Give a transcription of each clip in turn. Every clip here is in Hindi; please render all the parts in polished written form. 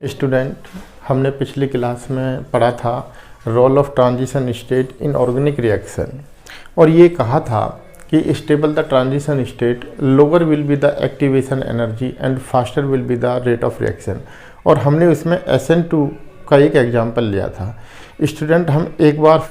स्टूडेंट, हमने पिछली क्लास में पढ़ा था role of transition state in organic reaction और ये कहा था कि stable the transition state lower will be the activation energy and faster will be the rate of reaction. और हमने उसमें SN2 का एक एग्जांपल लिया था। स्टूडेंट, हम एक बार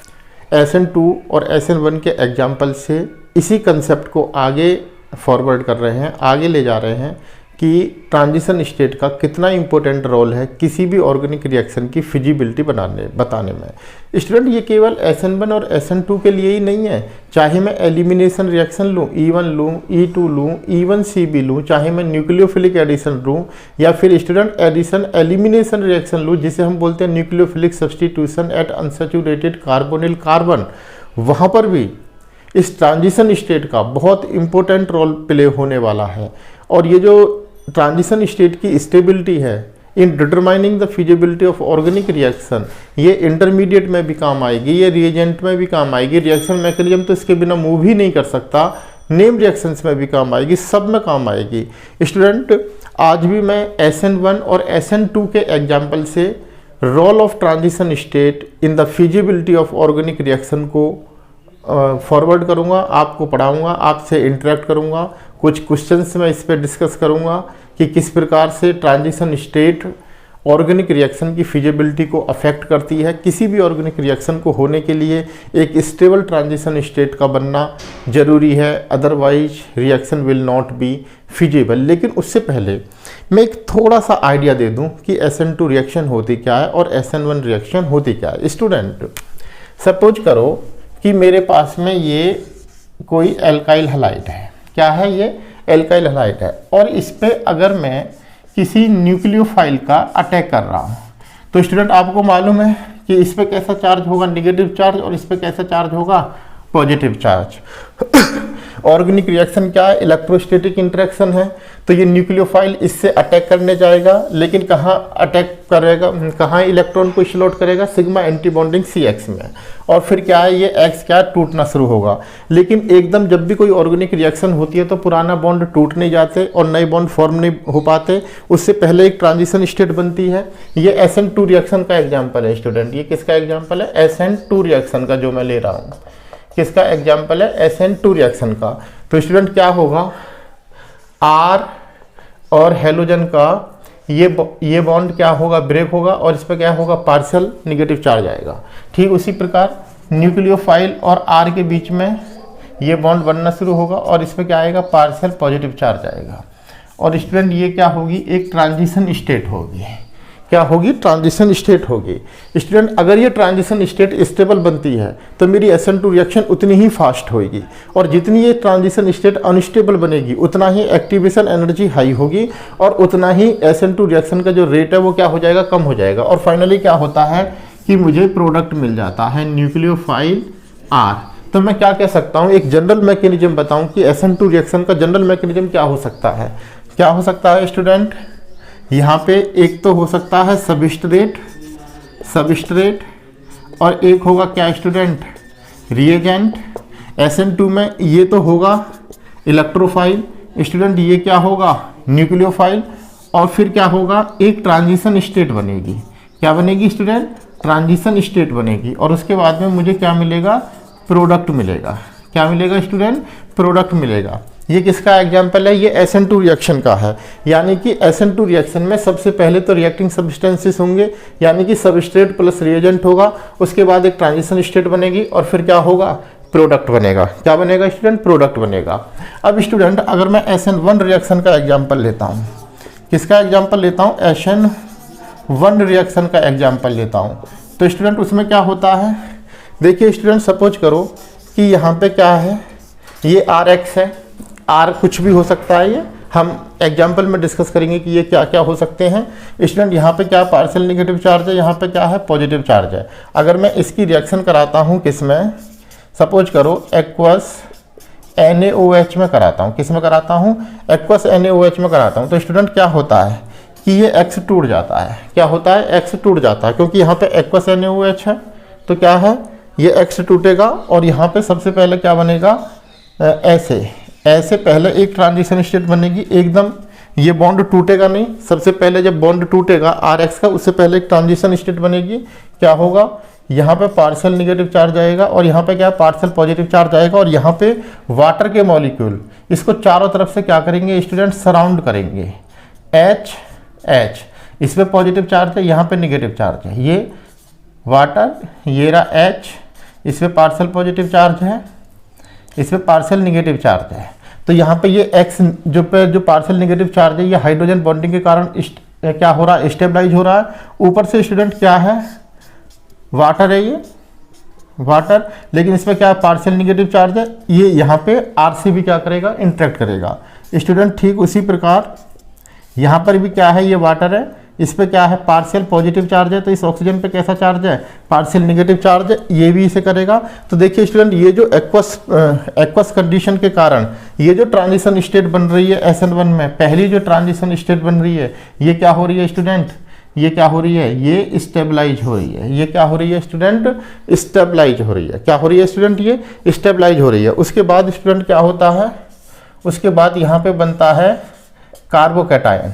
SN2 और SN1 के एग्जांपल से इसी कंसेप्ट को आगे फॉरवर्ड कर रहे हैं, आगे ले जा रहे हैं कि ट्रांजिशन स्टेट का कितना इम्पोर्टेंट रोल है किसी भी ऑर्गेनिक रिएक्शन की फिजिबिलिटी बताने में। स्टूडेंट, ये केवल SN1 और SN2 के लिए ही नहीं है। चाहे मैं एलिमिनेशन रिएक्शन लूँ, E1 लूँ, E2 लूँ, E1CB लूँ, चाहे मैं न्यूक्लियोफिलिक एडिशन लूँ या फिर स्टूडेंट एडिशन एलिमिनेशन रिएक्शन लूँ, जिसे हम बोलते हैं nucleophilic substitution at unsaturated carbonyl carbon, वहाँ पर भी इस ट्रांजिशन स्टेट का बहुत इम्पोर्टेंट रोल प्ले होने वाला है। और ये जो ट्रांजिशन स्टेट की स्टेबिलिटी है in determining the feasibility of organic reaction, ये इंटरमीडिएट में भी काम आएगी, ये रिएजेंट में भी काम आएगी, रिएक्शन मैकेनिज्म तो इसके बिना मूव ही नहीं कर सकता, नेम रिएक्शंस में भी काम आएगी, सब में काम आएगी। स्टूडेंट, आज भी मैं SN1 और SN2 के एग्जाम्पल से role of transition state in the feasibility of organic reaction को फॉरवर्ड करूँगा, आपको पढ़ाऊँगा, आपसे इंटरेक्ट करूँगा, कुछ क्वेश्चंस मैं इस पर डिस्कस करूँगा कि किस प्रकार से ट्रांजिशन स्टेट ऑर्गेनिक रिएक्शन की फिजिबिलिटी को अफेक्ट करती है। किसी भी ऑर्गेनिक रिएक्शन को होने के लिए एक स्टेबल ट्रांजिशन स्टेट का बनना जरूरी है, otherwise reaction will not be feasible. लेकिन उससे पहले मैं एक थोड़ा सा आइडिया दे दूँ कि SN2 रिएक्शन होती क्या है और SN1 रिएक्शन होती क्या है। स्टूडेंट, सपोज करो कि मेरे पास में ये कोई एल्काइल हैलाइड है। क्या है ये? एल्काइल हैलाइड है। और इस पे अगर मैं किसी न्यूक्लियोफाइल का अटैक कर रहा हूँ तो स्टूडेंट आपको मालूम है कि इस पे कैसा चार्ज होगा, नेगेटिव चार्ज, और इस पे कैसा चार्ज होगा, पॉजिटिव चार्ज। ऑर्गेनिक रिएक्शन क्या है? इलेक्ट्रोस्टैटिक इंटरेक्शन है। तो ये न्यूक्लियोफाइल इससे अटैक करने जाएगा, लेकिन कहाँ अटैक करेगा, कहाँ इलेक्ट्रॉन को स्लॉट करेगा? सिग्मा एंटी बॉन्डिंग CX में। और फिर क्या है, ये X क्या टूटना शुरू होगा। लेकिन एकदम जब भी कोई ऑर्गेनिक रिएक्शन होती है तो पुराना बॉन्ड टूट नहीं जाते और नए बॉन्ड फॉर्म नहीं हो पाते, उससे पहले एक ट्रांजिशन स्टेट बनती है। ये SN2 रिएक्शन का एग्जाम्पल है। स्टूडेंट, ये किसका एग्जाम्पल है? SN2 रिएक्शन का जो मैं ले रहा हूँ। किसका एग्जाम्पल है? SN2 रिएक्शन का। तो स्टूडेंट क्या होगा, R और हेलोजन का ये बॉन्ड क्या होगा, ब्रेक होगा, और इस पर क्या होगा, पार्शियल नेगेटिव चार्ज आएगा। ठीक उसी प्रकार न्यूक्लियोफाइल और R के बीच में ये बॉन्ड बनना शुरू होगा और इस पर क्या आएगा, पार्शियल पॉजिटिव चार्ज आएगा। और स्टूडेंट ये क्या होगी, एक ट्रांजिशन स्टेट होगी। क्या होगी? ट्रांजिशन स्टेट होगी। स्टूडेंट, अगर ये ट्रांजिशन स्टेट स्टेबल बनती है तो मेरी SN2 रिएक्शन उतनी ही फास्ट होगी, और जितनी ये ट्रांजिशन स्टेट अनस्टेबल बनेगी उतना ही एक्टिवेशन एनर्जी हाई होगी और उतना ही SN2 रिएक्शन का जो रेट है वो क्या हो जाएगा, कम हो जाएगा। और फाइनली क्या होता है कि मुझे प्रोडक्ट मिल जाता है न्यूक्लियोफाइल R। तो मैं क्या कह सकता हूँ, एक जनरल मैकेनिज्म बताऊँ कि SN2 रिएक्शन का जनरल मैकेनिज्म क्या हो सकता है। क्या हो सकता है स्टूडेंट? यहाँ पे एक तो हो सकता है सबस्ट्रेट, और एक होगा क्या स्टूडेंट, रिएजेंट। SN2 में ये तो होगा इलेक्ट्रोफाइल। स्टूडेंट, ये क्या होगा, न्यूक्लियोफाइल। और फिर क्या होगा, एक ट्रांजिशन स्टेट बनेगी। क्या बनेगी स्टूडेंट? ट्रांजिशन स्टेट बनेगी। और उसके बाद में मुझे क्या मिलेगा, प्रोडक्ट मिलेगा। क्या मिलेगा स्टूडेंट? प्रोडक्ट मिलेगा। ये किसका एग्जाम्पल है? ये SN2 रिएक्शन का है। यानी कि SN2 रिएक्शन में सबसे पहले तो रिएक्टिंग सब्सटेंसेस होंगे, यानी कि सबस्ट्रेट प्लस रिएजेंट होगा, उसके बाद एक ट्रांजिशन स्टेट बनेगी और फिर क्या होगा, प्रोडक्ट बनेगा। क्या बनेगा स्टूडेंट? प्रोडक्ट बनेगा। अब स्टूडेंट, अगर मैं SN1 रिएक्शन का एग्जाम्पल लेता हूँ, किसका एग्जाम्पल लेता हूँ, SN1 रिएक्शन का एग्जाम्पल लेता हूँ, तो स्टूडेंट उसमें क्या होता है, देखिए स्टूडेंट, सपोज करो कि यहाँ पे क्या है, ये RX है। R कुछ भी हो सकता है, ये हम एग्जाम्पल में डिस्कस करेंगे कि ये क्या क्या हो सकते हैं। स्टूडेंट, यहाँ पे क्या पार्शियल नेगेटिव चार्ज है, यहाँ पे क्या है, पॉजिटिव चार्ज है। अगर मैं इसकी रिएक्शन कराता हूँ किसमें, सपोज करो एक्वस NaOH में कराता हूँ। किस में कराता हूँ? एक्वस NaOH में कराता हूँ। तो स्टूडेंट क्या होता है कि ये X टूट जाता है। क्या होता है? X टूट जाता है, क्योंकि यहाँ पे एक्वस NaOH है। तो क्या है, ये X टूटेगा और यहाँ पे सबसे पहले क्या बनेगा, ऐसे पहले एक ट्रांजिशन स्टेट बनेगी, एकदम ये बॉन्ड टूटेगा नहीं। सबसे पहले जब बॉन्ड टूटेगा RX का, उससे पहले एक ट्रांजिशन स्टेट बनेगी। क्या होगा, यहाँ पे पार्शियल नेगेटिव चार्ज आएगा और यहाँ पे क्या पार्शियल पॉजिटिव चार्ज आएगा, और यहाँ पे वाटर के मॉलिक्यूल इसको चारों तरफ से क्या करेंगे स्टूडेंट, सराउंड करेंगे। H इसमें पॉजिटिव चार्ज है, यहाँ पे नेगेटिव चार्ज है। ये वाटर, ये रहा H, इसमें पार्शियल पॉजिटिव चार्ज है, इसमें पार्शियल नेगेटिव चार्ज है। तो यहाँ पे ये X जो पार्शियल नेगेटिव चार्ज है, ये हाइड्रोजन बॉन्डिंग के कारण क्या हो रहा है, स्टेबलाइज हो रहा है। ऊपर से स्टूडेंट क्या है, वाटर है, ये वाटर, लेकिन इसमें क्या पार्शियल नेगेटिव चार्ज है। ये यहाँ पे RC भी क्या करेगा, इंटरेक्ट करेगा स्टूडेंट। ठीक उसी प्रकार यहाँ पर भी क्या है, ये वाटर है, इस पे क्या है पार्शियल पॉजिटिव चार्ज है, तो इस ऑक्सीजन पे कैसा चार्ज है, पार्शियल नेगेटिव चार्ज है। ये भी इसे करेगा। तो देखिए स्टूडेंट, ये जो एक्वस कंडीशन के कारण ये जो ट्रांजिशन स्टेट बन रही है SN1 में, पहली जो ट्रांजिशन स्टेट बन रही है, ये क्या हो रही है स्टूडेंट, ये क्या हो रही है, ये स्टेबलाइज हो रही है। ये क्या हो रही है स्टूडेंट, स्टेबलाइज हो रही है। क्या हो रही है स्टूडेंट, ये स्टेबलाइज हो रही है। उसके बाद स्टूडेंट क्या होता है, उसके बाद यहाँ पे बनता है कार्बोकैटायन।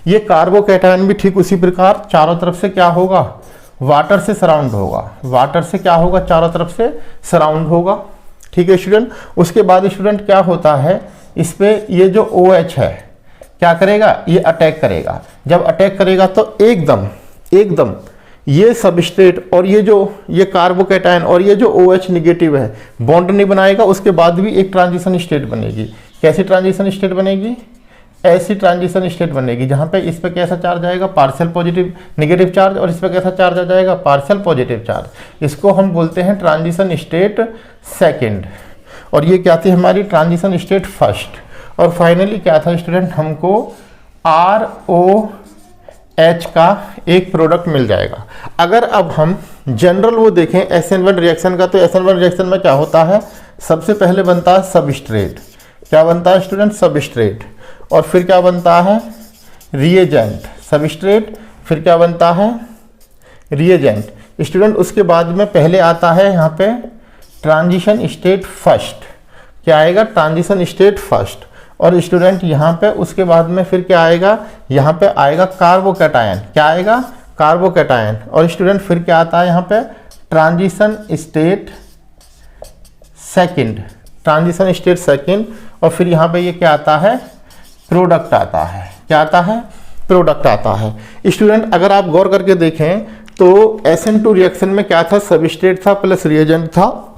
ये कार्बोकैटायन भी ठीक उसी प्रकार चारों तरफ से क्या होगा, वाटर से सराउंड होगा। वाटर से क्या होगा, चारों तरफ से सराउंड होगा। ठीक है स्टूडेंट। उसके बाद स्टूडेंट क्या होता है, इस पे ये जो OH है क्या करेगा, ये अटैक करेगा। जब अटैक करेगा तो एकदम ये सबस्ट्रेट और ये कार्बोकैटायन और ये जो OH निगेटिव है बॉन्ड नहीं बनाएगा। उसके बाद भी एक ट्रांजिशन स्टेट बनेगी। कैसी ट्रांजिशन स्टेट बनेगी, ऐसी ट्रांजिशन स्टेट बनेगी जहां पे इस पे कैसा चार्ज आएगा, पार्शियल पॉजिटिव नेगेटिव चार्ज, और इस पे कैसा चार्ज आ जाएगा, पार्शियल पॉजिटिव चार्ज। इसको हम बोलते हैं ट्रांजिशन स्टेट सेकंड, और ये क्या थी हमारी ट्रांजिशन स्टेट फर्स्ट। और फाइनली क्या था स्टूडेंट, हमको ROH का एक प्रोडक्ट मिल जाएगा। अगर अब हम जनरल वो देखें SN1 रिएक्शन का, तो SN1 रिएक्शन में क्या होता है, सबसे पहले बनता है सबस्ट्रेट। क्या बनता है स्टूडेंट, सबस्ट्रेट। और फिर क्या बनता है, रिएजेंट। सबस्ट्रेट, फिर क्या बनता है, रिएजेंट स्टूडेंट। उसके बाद में पहले आता है यहाँ पे ट्रांजिशन स्टेट फर्स्ट। क्या आएगा, ट्रांजिशन स्टेट फर्स्ट। और स्टूडेंट यहाँ पे उसके बाद में फिर क्या आएगा, यहाँ पे आएगा कार्बोकैटायन। क्या आएगा, कार्बोकैटायन। और स्टूडेंट फिर क्या आता है यहाँ पे, transition state second. Transition state second. और फिर यहाँ पे ये क्या आता है, प्रोडक्ट आता है। क्या आता है, प्रोडक्ट आता है। स्टूडेंट अगर आप गौर करके देखें तो SN2 रिएक्शन में क्या था, सबस्ट्रेट था प्लस रिएजेंट था।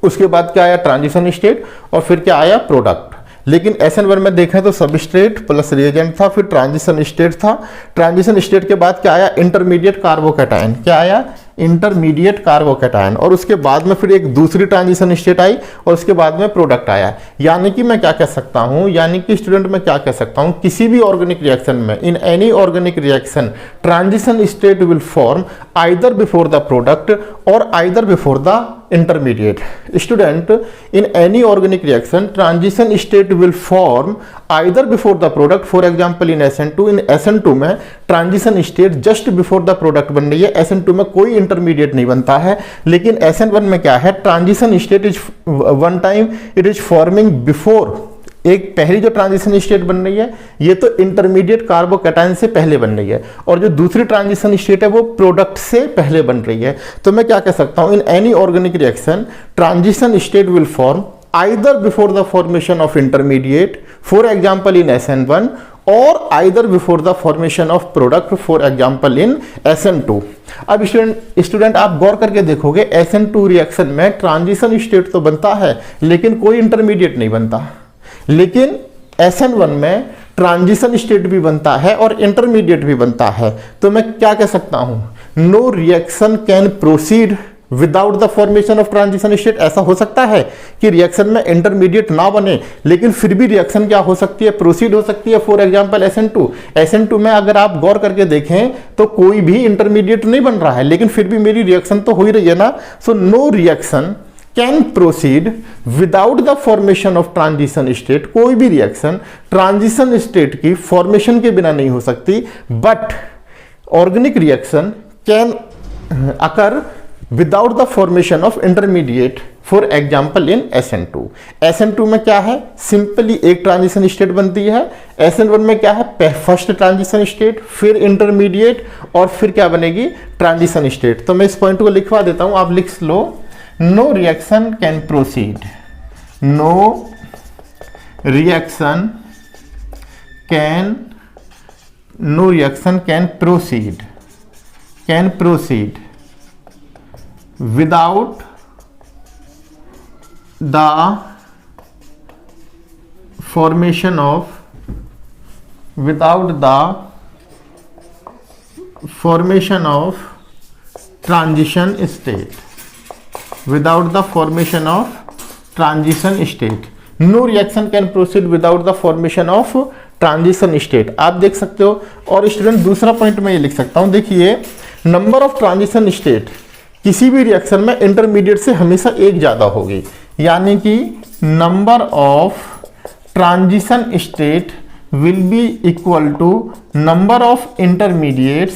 उसके बाद क्या आया, ट्रांजिशन स्टेट, और फिर क्या आया, प्रोडक्ट। लेकिन SN1 में देखें तो सबस्ट्रेट प्लस रिएजेंट था, फिर ट्रांजिशन स्टेट था। ट्रांजिशन स्टेट के बाद क्या आया, इंटरमीडिएट कार्बोकैटायन। क्या आया, इंटरमीडिएट कार्बोकैटायन। और उसके बाद में फिर एक दूसरी ट्रांजिशन स्टेट आई, और उसके बाद में प्रोडक्ट आया। यानी कि मैं क्या कह सकता हूं, यानी कि स्टूडेंट मैं क्या कह सकता हूं, किसी भी ऑर्गेनिक रिएक्शन में, in any organic reaction, transition state will form either before the product or either before the intermediate. Student, in any organic reaction, transition state will form either before the product. For example, in SN2, in SN2 में transition state just before the product बन रही है। SN2 में कोई intermediate नहीं बनता है। लेकिन SN1 में क्या है, transition state is one time it is forming before। एक पहली जो ट्रांजिशन स्टेट बन रही है ये तो इंटरमीडिएट कार्बोकैटायन से पहले बन रही है, और जो दूसरी ट्रांजिशन स्टेट है वो प्रोडक्ट से पहले बन रही है। तो मैं क्या कह सकता हूं, इन any organic reaction transition state will form either before the formation of intermediate, for example in SN1, और either before the formation of product, for example in SN2। अब स्टूडेंट आप गौर करके देखोगे SN2 रिएक्शन में ट्रांजिशन स्टेट तो बनता है लेकिन कोई इंटरमीडिएट नहीं बनता। लेकिन SN1 में ट्रांजिशन स्टेट भी बनता है और इंटरमीडिएट भी बनता है। तो मैं क्या कह सकता हूं, no reaction can proceed without the formation of transition state. ऐसा हो सकता है कि रिएक्शन में इंटरमीडिएट ना बने लेकिन फिर भी रिएक्शन क्या हो सकती है, प्रोसीड हो सकती है। फॉर एग्जांपल SN2 में अगर आप गौर करके देखें तो कोई भी इंटरमीडिएट नहीं बन रहा है लेकिन फिर भी मेरी रिएक्शन तो हो ही रही है ना। So no reaction can proceed without the formation of transition state. कोई भी रिएक्शन ट्रांजिशन स्टेट की फॉर्मेशन के बिना नहीं हो सकती, but organic reaction can occur without the formation of intermediate for example in SN2। SN2 में क्या है, सिंपली एक ट्रांजिशन स्टेट बनती है। SN1 में क्या है, फर्स्ट ट्रांजिशन स्टेट, फिर इंटरमीडिएट और फिर क्या बनेगी, ट्रांजिशन स्टेट। तो मैं इस पॉइंट को लिखवा देता हूं, आप लिख लो, no reaction can proceed, no reaction can proceed without the formation of transition state, without the formation of transition state, no reaction can proceed without the formation of transition state. आप देख सकते हो। और स्टूडेंट दूसरा पॉइंट मैं ये लिख सकता हूं, देखिए नंबर ऑफ ट्रांजिशन स्टेट किसी भी रिएक्शन में इंटरमीडिएट से हमेशा एक ज्यादा होगी, यानी कि number of transition state will be equal to number of intermediates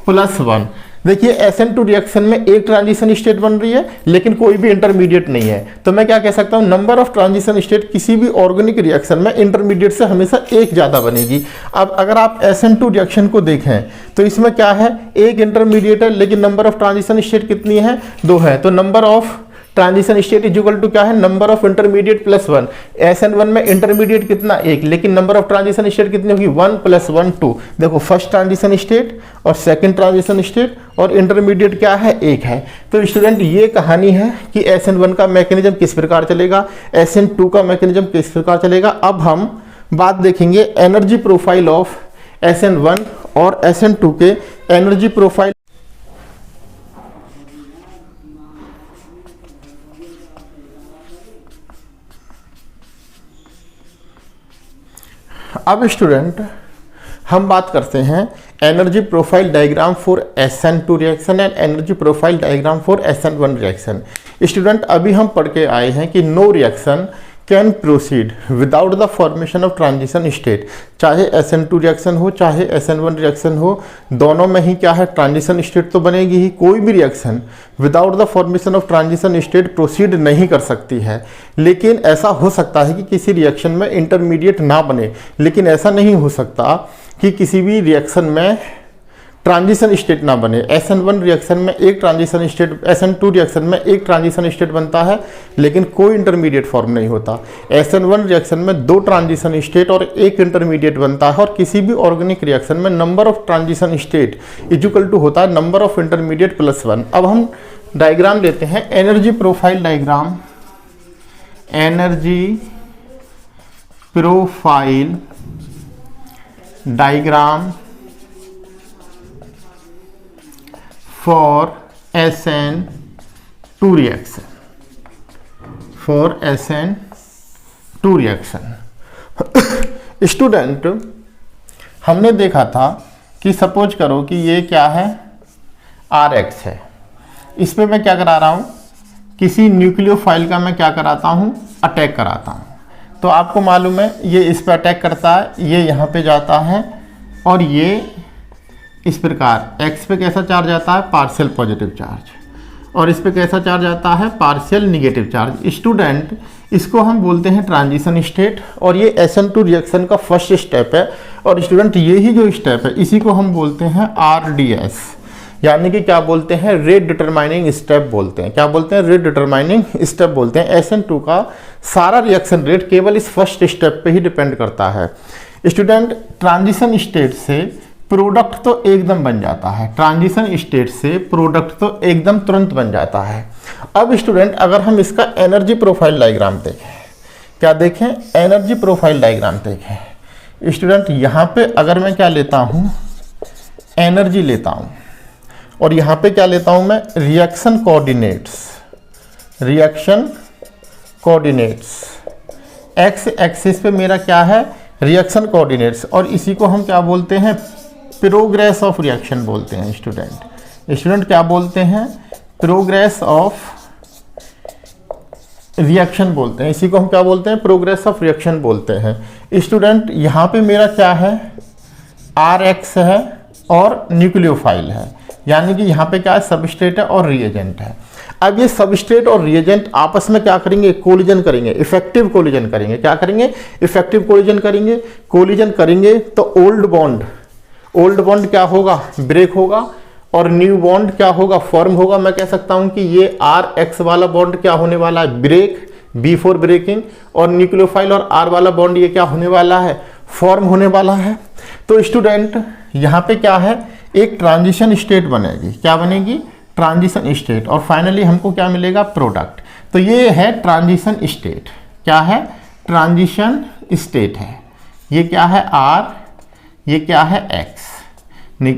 plus 1। देखिए SN2 रिएक्शन में एक ट्रांजिशन स्टेट बन रही है लेकिन कोई भी इंटरमीडिएट नहीं है, तो मैं क्या कह सकता हूं, नंबर ऑफ ट्रांजिशन स्टेट किसी भी ऑर्गेनिक रिएक्शन में इंटरमीडिएट से हमेशा एक ज्यादा बनेगी। अब अगर आप SN2 रिएक्शन को देखें तो इसमें क्या है, एक इंटरमीडिएट है लेकिन नंबर ऑफ ट्रांजिशन स्टेट कितनी है, 2 है। तो number of transition state is equal to क्या है, number of intermediate plus 1। SN1 में इंटरमीडिएट कितना, 1, लेकिन नंबर ऑफ ट्रांजिशन स्टेट कितनी होगी, 1 + 1 2। देखो फर्स्ट ट्रांजिशन स्टेट और सेकंड ट्रांजिशन स्टेट और इंटरमीडिएट क्या है, 1 है। तो स्टूडेंट ये कहानी है कि SN1 का मैकेनिज्म किस प्रकार चलेगा, SN2 का मैकेनिज्म किस प्रकार चलेगा। अब हम बात देखेंगे एनर्जी प्रोफाइल ऑफ SN1 और SN2 के एनर्जी प्रोफाइल। अब स्टूडेंट हम बात करते हैं energy profile diagram for SN2 reaction and energy profile diagram for SN1 reaction. Student अभी हम पढ़ के आए हैं कि no reaction can proceed without the formation of transition state. चाहे SN2 रिएक्शन हो चाहे SN1 रिएक्शन हो, दोनों में ही क्या है, ट्रांजिशन स्टेट तो बनेगी ही। कोई भी reaction without the formation of transition state proceed नहीं कर सकती है। लेकिन ऐसा हो सकता है कि किसी रिएक्शन में इंटरमीडिएट ना बने, लेकिन ऐसा नहीं हो सकता कि किसी भी रिएक्शन में ट्रांजिशन स्टेट ना बने। SN1 रिएक्शन में एक ट्रांजिशन स्टेट, SN2 रिएक्शन में एक ट्रांजिशन स्टेट बनता है लेकिन कोई इंटरमीडिएट फॉर्म नहीं होता। SN1 रिएक्शन में 2 ट्रांजिशन स्टेट और एक इंटरमीडिएट बनता है। और किसी भी ऑर्गेनिक रिएक्शन में number of transition state is equal to होता है नंबर ऑफ इंटरमीडिएट प्लस 1। अब हम डायग्राम लेते हैं, energy profile diagram, energy profile diagram for SN2 reaction, for SN2 reaction। Student हमने देखा था कि सपोज करो कि ये क्या है, RX है। इस पे मैं क्या करा रहा हूं, किसी न्यूक्लियोफाइल का मैं क्या कराता हूं, अटैक कराता हूं। तो आपको मालूम है ये इस पे अटैक करता है, ये यहाँ पे जाता है और ये इस प्रकार X पे कैसा चार्ज आता है, पार्शियल पॉजिटिव चार्ज, और इस पे कैसा चार्ज आता है, पार्शियल निगेटिव चार्ज। स्टूडेंट इसको हम बोलते हैं ट्रांजिशन स्टेट और ये SN2 रिएक्शन का फर्स्ट स्टेप है। और स्टूडेंट यही जो स्टेप है इसी को हम बोलते हैं RDS, यानी कि क्या बोलते हैं, रेट डिटरमाइनिंग स्टेप बोलते हैं। क्या बोलते हैं, रेट डिटरमाइनिंग स्टेप बोलते हैं। SN2 का सारा रिएक्शन रेट केवल इस फर्स्ट स्टेप पे ही डिपेंड करता है। स्टूडेंट ट्रांजिशन स्टेट से प्रोडक्ट तो एकदम बन जाता है, ट्रांजिशन स्टेट से प्रोडक्ट तो एकदम तुरंत बन जाता है। अब स्टूडेंट अगर हम इसका एनर्जी प्रोफाइल डायग्राम देखें, क्या देखें, एनर्जी प्रोफाइल डायग्राम देखें। स्टूडेंट यहाँ पे अगर मैं क्या लेता हूँ, एनर्जी लेता हूँ और यहाँ पे क्या लेता हूँ मैं, रिएक्शन कोऑर्डिनेट्स। एक्स एक्सिस पे मेरा क्या है, रिएक्शन कोऑर्डिनेट्स, और इसी को हम क्या बोलते हैं, प्रोग्रेस ऑफ रिएक्शन बोलते हैं। स्टूडेंट क्या बोलते हैं, प्रोग्रेस ऑफ रिएक्शन बोलते हैं। इसी को हम क्या बोलते हैं, प्रोग्रेस ऑफ रिएक्शन बोलते हैं। स्टूडेंट यहाँ पे मेरा क्या है, RX है और न्यूक्लियोफाइल है। यानी कि यहाँ पे क्या है, सबस्ट्रेट है और रिएजेंट है। अब ये सबस्ट्रेट और रिएजेंट आपस में क्या करेंगे, कोलिजन करेंगे, इफेक्टिव कोलिजन करेंगे। क्या करेंगे, इफेक्टिव कोलिजन करेंगे। कोलिजन करेंगे तो ओल्ड बॉन्ड क्या होगा, ब्रेक होगा, और न्यू बॉन्ड क्या होगा, फॉर्म होगा। मैं कह सकता हूं कि ये RX वाला बॉन्ड क्या होने वाला है, ब्रेक, बिफोर ब्रेकिंग, और न्यूक्लियोफाइल और R वाला बॉन्ड ये क्या होने वाला है, फॉर्म होने वाला है। तो स्टूडेंट यहाँ पे क्या है, एक ट्रांजिशन स्टेट बनेगी। क्या बनेगी, ट्रांजिशन स्टेट, और फाइनली हमको क्या मिलेगा, प्रोडक्ट। तो ये है ट्रांजिशन स्टेट। क्या है, ट्रांजिशन स्टेट है। ये क्या है, R, ये क्या है, X,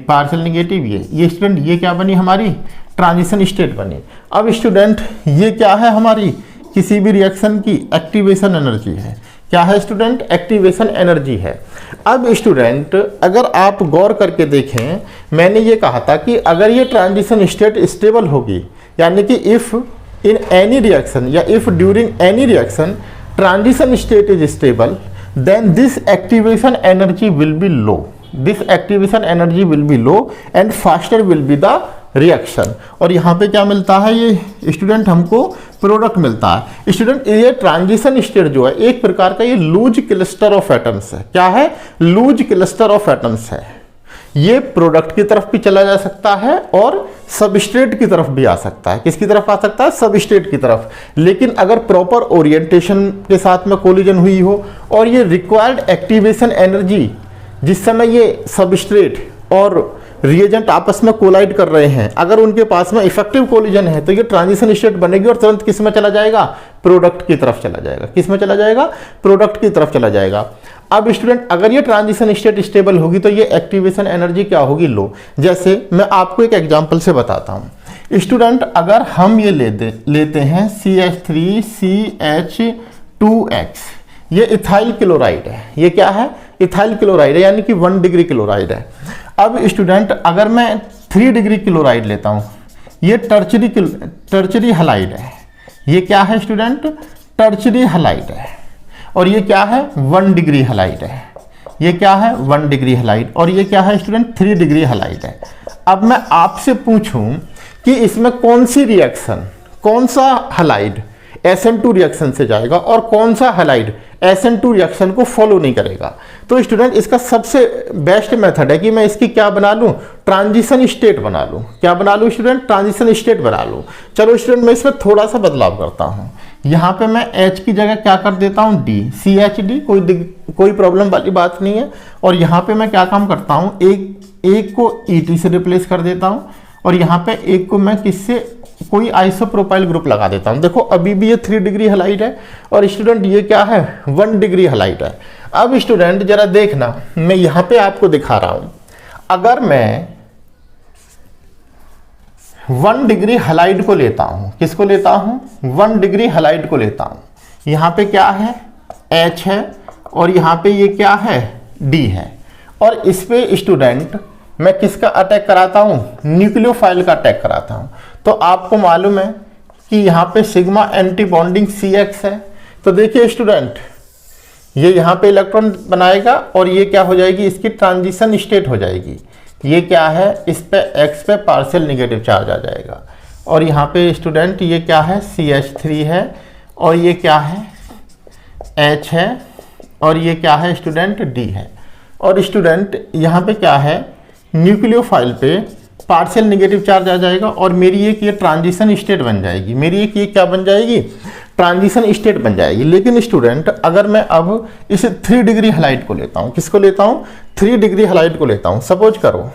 पार्शियल निगेटिव ये स्टूडेंट, ये क्या बनी हमारी, ट्रांजिशन स्टेट बनी। अब स्टूडेंट ये क्या है हमारी, किसी भी रिएक्शन की एक्टिवेशन एनर्जी है। क्या है स्टूडेंट, एक्टिवेशन एनर्जी है। अब स्टूडेंट अगर आप गौर करके देखें, मैंने ये कहा था कि अगर ये ट्रांजिशन स्टेट स्टेबल होगी, यानी कि इफ इन एनी रिएक्शन या if during any reaction transition state is stable, then this activation energy will be low. This activation energy will be low and faster will be the reaction. और यहाँ पे क्या मिलता है, ये स्टूडेंट हमको प्रोडक्ट मिलता है। स्टूडेंट ये ट्रांजिशन स्टेट जो है एक प्रकार का ये लूज क्लस्टर ऑफ एटम्स है। क्या है, लूज क्लस्टर ऑफ एटम्स है। ये प्रोडक्ट की तरफ भी चला जा सकता है और सबस्ट्रेट की तरफ भी आ सकता है। किसकी तरफ आ सकता है, सबस्ट्रेट की तरफ। लेकिन अगर प्रॉपर ओरिएंटेशन के साथ में कोलिजन हुई हो और ये रिक्वायर्ड एक्टिवेशन एनर्जी, जिस समय ये सबस्ट्रेट और रिएजेंट आपस में कोलाइड कर रहे हैं, अगर उनके पास में इफेक्टिव कोलिजन है, तो ये ट्रांजिशन स्टेट बनेगी और तुरंत किस में चला जाएगा, प्रोडक्ट की तरफ चला जाएगा। किस में चला जाएगा, प्रोडक्ट की तरफ चला जाएगा। अब स्टूडेंट अगर ये ट्रांजिशन स्टेट स्टेबल होगी तो ये एक्टिवेशन एनर्जी क्या होगी, लो। जैसे मैं आपको एक एग्जांपल से बताता हूं। स्टूडेंट अगर हम ये लेते हैं CH3CH2X, ये इथाइल क्लोराइड है। ये क्या है, इथाइल क्लोराइड है, यानी कि 1 डिग्री क्लोराइड है। अब स्टूडेंट अगर मैं 3 डिग्री क्लोराइड लेता हूं, ये टर्चरी हलाइड है। ये क्या है स्टूडेंट, टर्चरी हलाइड है। और ये क्या है, 1 डिग्री हलाइड है। ये क्या है, 1 डिग्री हलाइड। और ये क्या है स्टूडेंट, 3 डिग्री हलाइड है। अब मैं आपसे पूछूं कि इसमें कौन सी रिएक्शन, कौन सा हलाइड SN2 रिएक्शन से जाएगा और कौन सा हलाइड SN2 रिएक्शन को फॉलो नहीं करेगा। तो स्टूडेंट इसका सबसे बेस्ट मेथड है कि मैं इसकी क्या बना लूं, ट्रांजिशन स्टेट बना लूं। क्या बना लूं स्टूडेंट, ट्रांजिशन स्टेट बना लूं। चलो स्टूडेंट मैं इसमें थोड़ा सा बदलाव करता हूं। यहाँ पे मैं H की जगह क्या कर देता हूँ, D, CHD, कोई प्रॉब्लम वाली बात नहीं है। और यहाँ पे मैं क्या काम करता हूँ, एक को ET से रिप्लेस कर देता हूँ और यहाँ पे एक को मैं किससे, कोई आइसोप्रोपाइल ग्रुप लगा देता हूँ। देखो अभी भी ये 3 डिग्री हलाइड है और स्टूडेंट ये क्या है, 1 डिग्री हलाइड है। अब स्टूडेंट जरा देखना, मैं यहाँ पे आपको दिखा रहा हूँ। अगर मैं 1 डिग्री हलाइड को लेता हूँ, किसको लेता हूँ, 1 डिग्री हलाइड को लेता हूँ। यहाँ पे क्या है, H है और यहाँ पे ये क्या है, D है। और इस पे स्टूडेंट मैं किसका अटैक कराता हूँ, न्यूक्लियोफाइल का अटैक कराता हूँ। तो आपको मालूम है कि यहाँ पे सिग्मा एंटी बॉन्डिंग CX है। तो देखिए स्टूडेंट ये यहाँ पे इलेक्ट्रॉन बनाएगा और ये क्या हो जाएगी, इसकी ट्रांजिशन स्टेट हो जाएगी। ये क्या है, इस पे X पे पार्शियल निगेटिव चार्ज आ जाएगा। और यहाँ पे स्टूडेंट ये क्या है, CH3 है और ये क्या है, H है और ये क्या है स्टूडेंट, D है। और स्टूडेंट यहाँ पे क्या है, न्यूक्लियोफाइल पे पार्शियल निगेटिव चार्ज आ जाएगा और मेरी एक ये ट्रांजिशन स्टेट बन जाएगी। मेरी एक ये क्या बन जाएगी, ट्रांजिशन स्टेट बन जाएगी। लेकिन स्टूडेंट अगर मैं अब इस 3 डिग्री हलाइड को लेता हूँ, किसको लेता हूँ, 3 डिग्री हलाइड को लेता हूँ। सपोज करो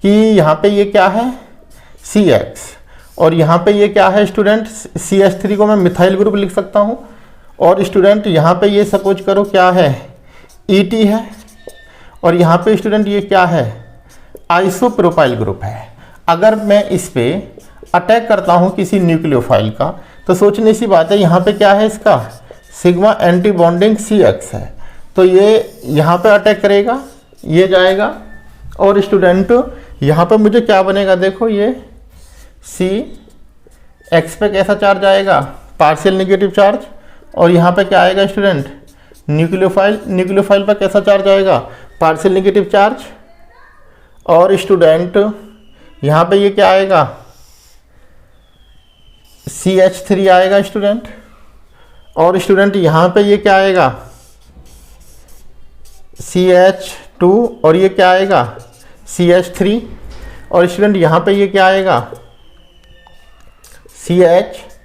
कि यहाँ पे ये क्या है, CX और यहाँ पे ये क्या है स्टूडेंट, CH3 को मैं मिथाइल ग्रुप लिख सकता हूँ। और स्टूडेंट यहाँ पे ये सपोज करो क्या है, ET है और यहाँ पे स्टूडेंट ये क्या है, आइसोप्रोपाइल ग्रुप है। अगर मैं इस पे अटैक करता हूँ किसी न्यूक्लियोफाइल का, तो सोचने सी बात है, यहाँ पे क्या है, इसका सिग्मा एंटी बॉन्डिंग CX है। तो ये यहाँ पे अटैक करेगा, ये जाएगा और स्टूडेंट यहाँ पे मुझे क्या बनेगा, देखो ये CX पे कैसा चार्ज आएगा, पार्शियल निगेटिव चार्ज। और यहाँ पे क्या आएगा स्टूडेंट, न्यूक्लियोफाइल पर कैसा चार्ज आएगा, पार्शियल निगेटिव चार्ज। और स्टूडेंट यहाँ पे ये क्या आएगा, CH3 आएगा स्टूडेंट, और स्टूडेंट यहाँ पे ये क्या आएगा, CH2, और ये क्या आएगा, CH3, और स्टूडेंट यहाँ पे ये क्या आएगा, CH3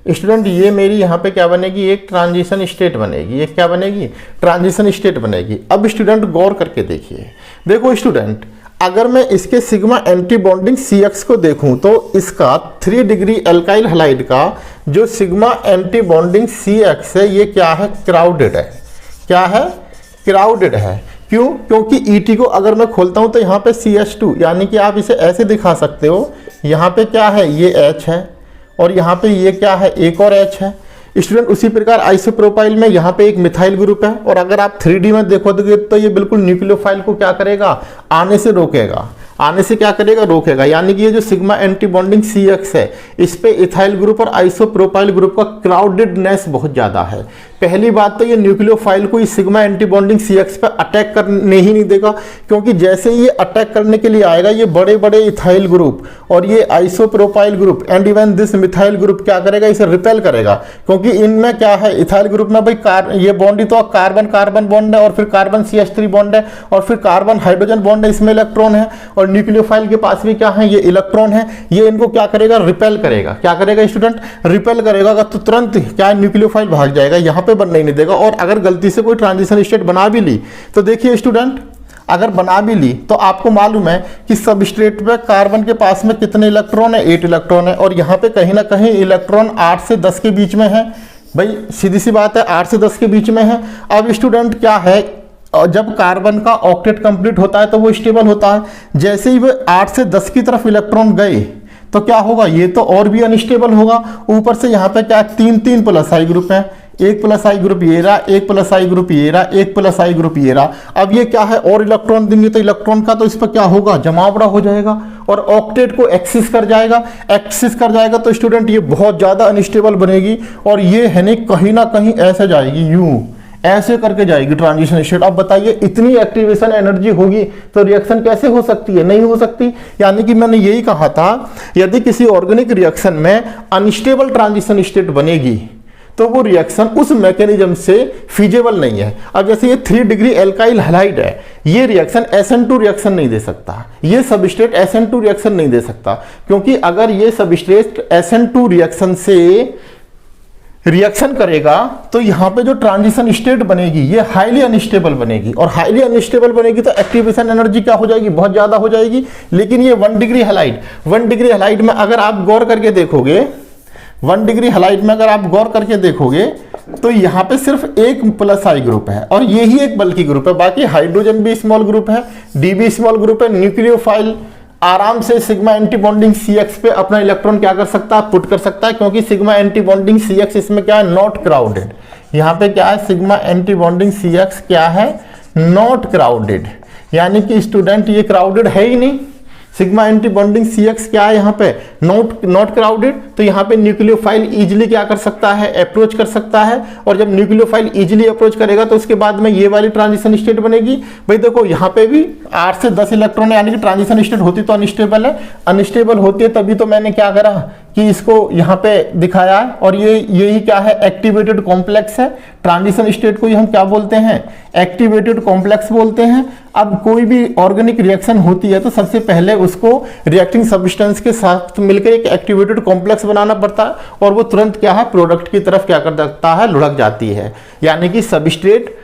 स्टूडेंट, ये मेरी यहाँ पे क्या बनेगी, एक ट्रांजिशन स्टेट बनेगी। ये क्या बनेगी, ट्रांजिशन स्टेट बनेगी। अब स्टूडेंट गौर करके देखिए, देखो स्टूडेंट, अगर मैं इसके सिग्मा एंटी बॉन्डिंग CX को देखूं तो इसका 3 डिग्री एल्काइल हैलाइड का जो सिग्मा एंटी बॉन्डिंग CX है, ये क्या है, क्राउडेड है। क्या है, क्राउडेड है। क्यों, क्योंकि ET को अगर मैं खोलता हूं तो यहाँ पे CH2, यानी कि आप इसे ऐसे दिखा सकते हो, यहाँ पे क्या है, ये H है, और यहाँ पे ये क्या है, एक और H है। स्टूडेंट उसी प्रकार आइसोप्रोपाइल में यहाँ पे एक मिथाइल ग्रुप है, और अगर आप 3D में देखोगे तो ये बिल्कुल न्यूक्लियोफाइल को क्या करेगा, आने से रोकेगा। आने से क्या करेगा, रोकेगा। यानी कि ये जो सिग्मा एंटी बॉन्डिंग CX है, इस पे इथाइल ग्रुप और आइसोप्रोपाइल ग्रुप का क्राउडेडनेस बहुत ज़्यादा है। पहली बात तो ये न्यूक्लियोफाइल को इस सिग्मा एंटी बॉन्डिंग CX पे अटैक करने ही नहीं देगा, क्योंकि जैसे ये अटैक करने के लिए आएगा, ये बड़े बड़े इथाइल ग्रुप और ये isopropyl group and even this methyl group क्या करेगा, इसे रिपेल करेगा। क्योंकि इनमें क्या है, इथाइल ग्रुप में भाई ये बॉन्ड ही तो कार्बन कार्बन बॉन्ड है, और फिर कार्बन CH3 बॉन्ड है, और फिर कार्बन हाइड्रोजन बॉन्ड है, इसमें इलेक्ट्रॉन है, और न्यूक्लियोफाइल के पास भी क्या है, ये इलेक्ट्रॉन है। ये इनको क्या करेगा, रिपेल करेगा। क्या करेगा स्टूडेंट, रिपेल करेगा, तो तुरंत क्या न्यूक्लियोफाइल भाग जाएगा, यहाँ पे बनने ही नहीं देगा। और अगर गलती से कोई ट्रांजिशन स्टेट बना भी ली तो देखिए स्टूडेंट, अगर बना भी ली तो आपको मालूम है कि सबस्ट्रेट पे कार्बन के पास में कितने इलेक्ट्रॉन है, 8 इलेक्ट्रॉन है, और यहाँ पे कहीं ना कहीं इलेक्ट्रॉन 8 से 10 के बीच में है। भाई सीधी सी बात है, 8 से 10 के बीच में है। अब स्टूडेंट क्या है, जब कार्बन का ऑक्टेट कंप्लीट होता है तो वो स्टेबल होता है। जैसे ही वो 8 से 10 की तरफ इलेक्ट्रॉन गए तो क्या होगा, ये तो और भी अनस्टेबल होगा। ऊपर से यहाँ पे क्या 3 प्लस आई ग्रुप है, 1 प्लस आई ग्रुप ये रहा, 1 प्लस आई ग्रुप ये रहा, 1 प्लस आई ग्रुप ये रहा। अब ये क्या है, और इलेक्ट्रॉन देंगे तो इलेक्ट्रॉन का तो इस पर क्या होगा, जमावड़ा हो जाएगा और ऑक्टेट को एक्सेस कर जाएगा। एक्सेस कर जाएगा तो स्टूडेंट ये बहुत ज्यादा अनस्टेबल बनेगी, और ये है नहीं कहीं ना कहीं ऐसे जाएगी, यूं ऐसे करके जाएगी ट्रांजिशन स्टेट। अब बताइए, इतनी एक्टिवेशन एनर्जी होगी तो रिएक्शन कैसे हो सकती है, नहीं हो सकती। यानी कि मैंने यही कहा था, यदि किसी ऑर्गेनिक रिएक्शन में अनस्टेबल ट्रांजिशन स्टेट बनेगी तो वो रिएक्शन उस मैकेनिज्म से फीजेबल नहीं है। अब जैसे ये 3 डिग्री एल्काइल हैलाइड है, ये रिएक्शन SN2 रिएक्शन नहीं दे सकता, ये सबस्ट्रेट SN2 रिएक्शन नहीं दे सकता, क्योंकि अगर ये सबस्ट्रेट SN2 रिएक्शन से रिएक्शन करेगा तो यहाँ पे जो ट्रांजिशन स्टेट बनेगी ये हाईली अनस्टेबल बनेगी, और हाईली अनस्टेबल बनेगी तो एक्टिवेशन एनर्जी क्या हो जाएगी, बहुत ज्यादा हो जाएगी। लेकिन ये 1 डिग्री हैलाइड में अगर आप गौर करके देखोगे, 1 डिग्री हैलाइड में अगर आप गौर करके देखोगे तो यहाँ पे सिर्फ 1 प्लस आई ग्रुप है, और ये ही एक बल्कि ग्रुप है। बाकी हाइड्रोजन भी स्मॉल ग्रुप है, डी भी स्मॉल ग्रुप है। न्यूक्लियोफाइल आराम से सिग्मा एंटी बॉन्डिंग CX पे अपना इलेक्ट्रॉन क्या कर सकता है, पुट कर सकता है, क्योंकि सिग्मा एंटी बॉन्डिंग CX इसमें क्या है, नॉट क्राउडेड। यहाँ पे क्या है, सिग्मा एंटी बॉन्डिंग CX क्या है, नॉट क्राउडेड। यानी कि स्टूडेंट ये क्राउडेड है ही नहीं। सिग्मा एंटी बॉन्डिंग CX क्या है, यहाँ पे नॉट क्राउडेड। तो यहाँ पे न्यूक्लियोफाइल इजीली क्या कर सकता है, अप्रोच कर सकता है, और जब न्यूक्लियोफाइल इजीली अप्रोच करेगा तो उसके बाद में ये वाली ट्रांजिशन स्टेट बनेगी। भाई देखो यहाँ पे भी 8 से 10 इलेक्ट्रॉन है, यानी कि ट्रांजिशन स्टेट होती तो अनस्टेबल है, अनस्टेबल होती है, तभी तो मैंने क्या करा कि इसको यहाँ पे दिखाया है। और ये यही क्या है, एक्टिवेटेड कॉम्प्लेक्स है। ट्रांजिशन स्टेट को हम क्या बोलते हैं, एक्टिवेटेड कॉम्प्लेक्स बोलते हैं। अब कोई भी ऑर्गेनिक रिएक्शन होती है तो सबसे पहले उसको रिएक्टिंग सब्सटेंस के साथ मिलकर एक एक्टिवेटेड कॉम्प्लेक्स बनाना पड़ता है, और वो तुरंत क्या है, प्रोडक्ट की तरफ क्या कर देता है, लुढ़क जाती है। यानी कि सबस्ट्रेट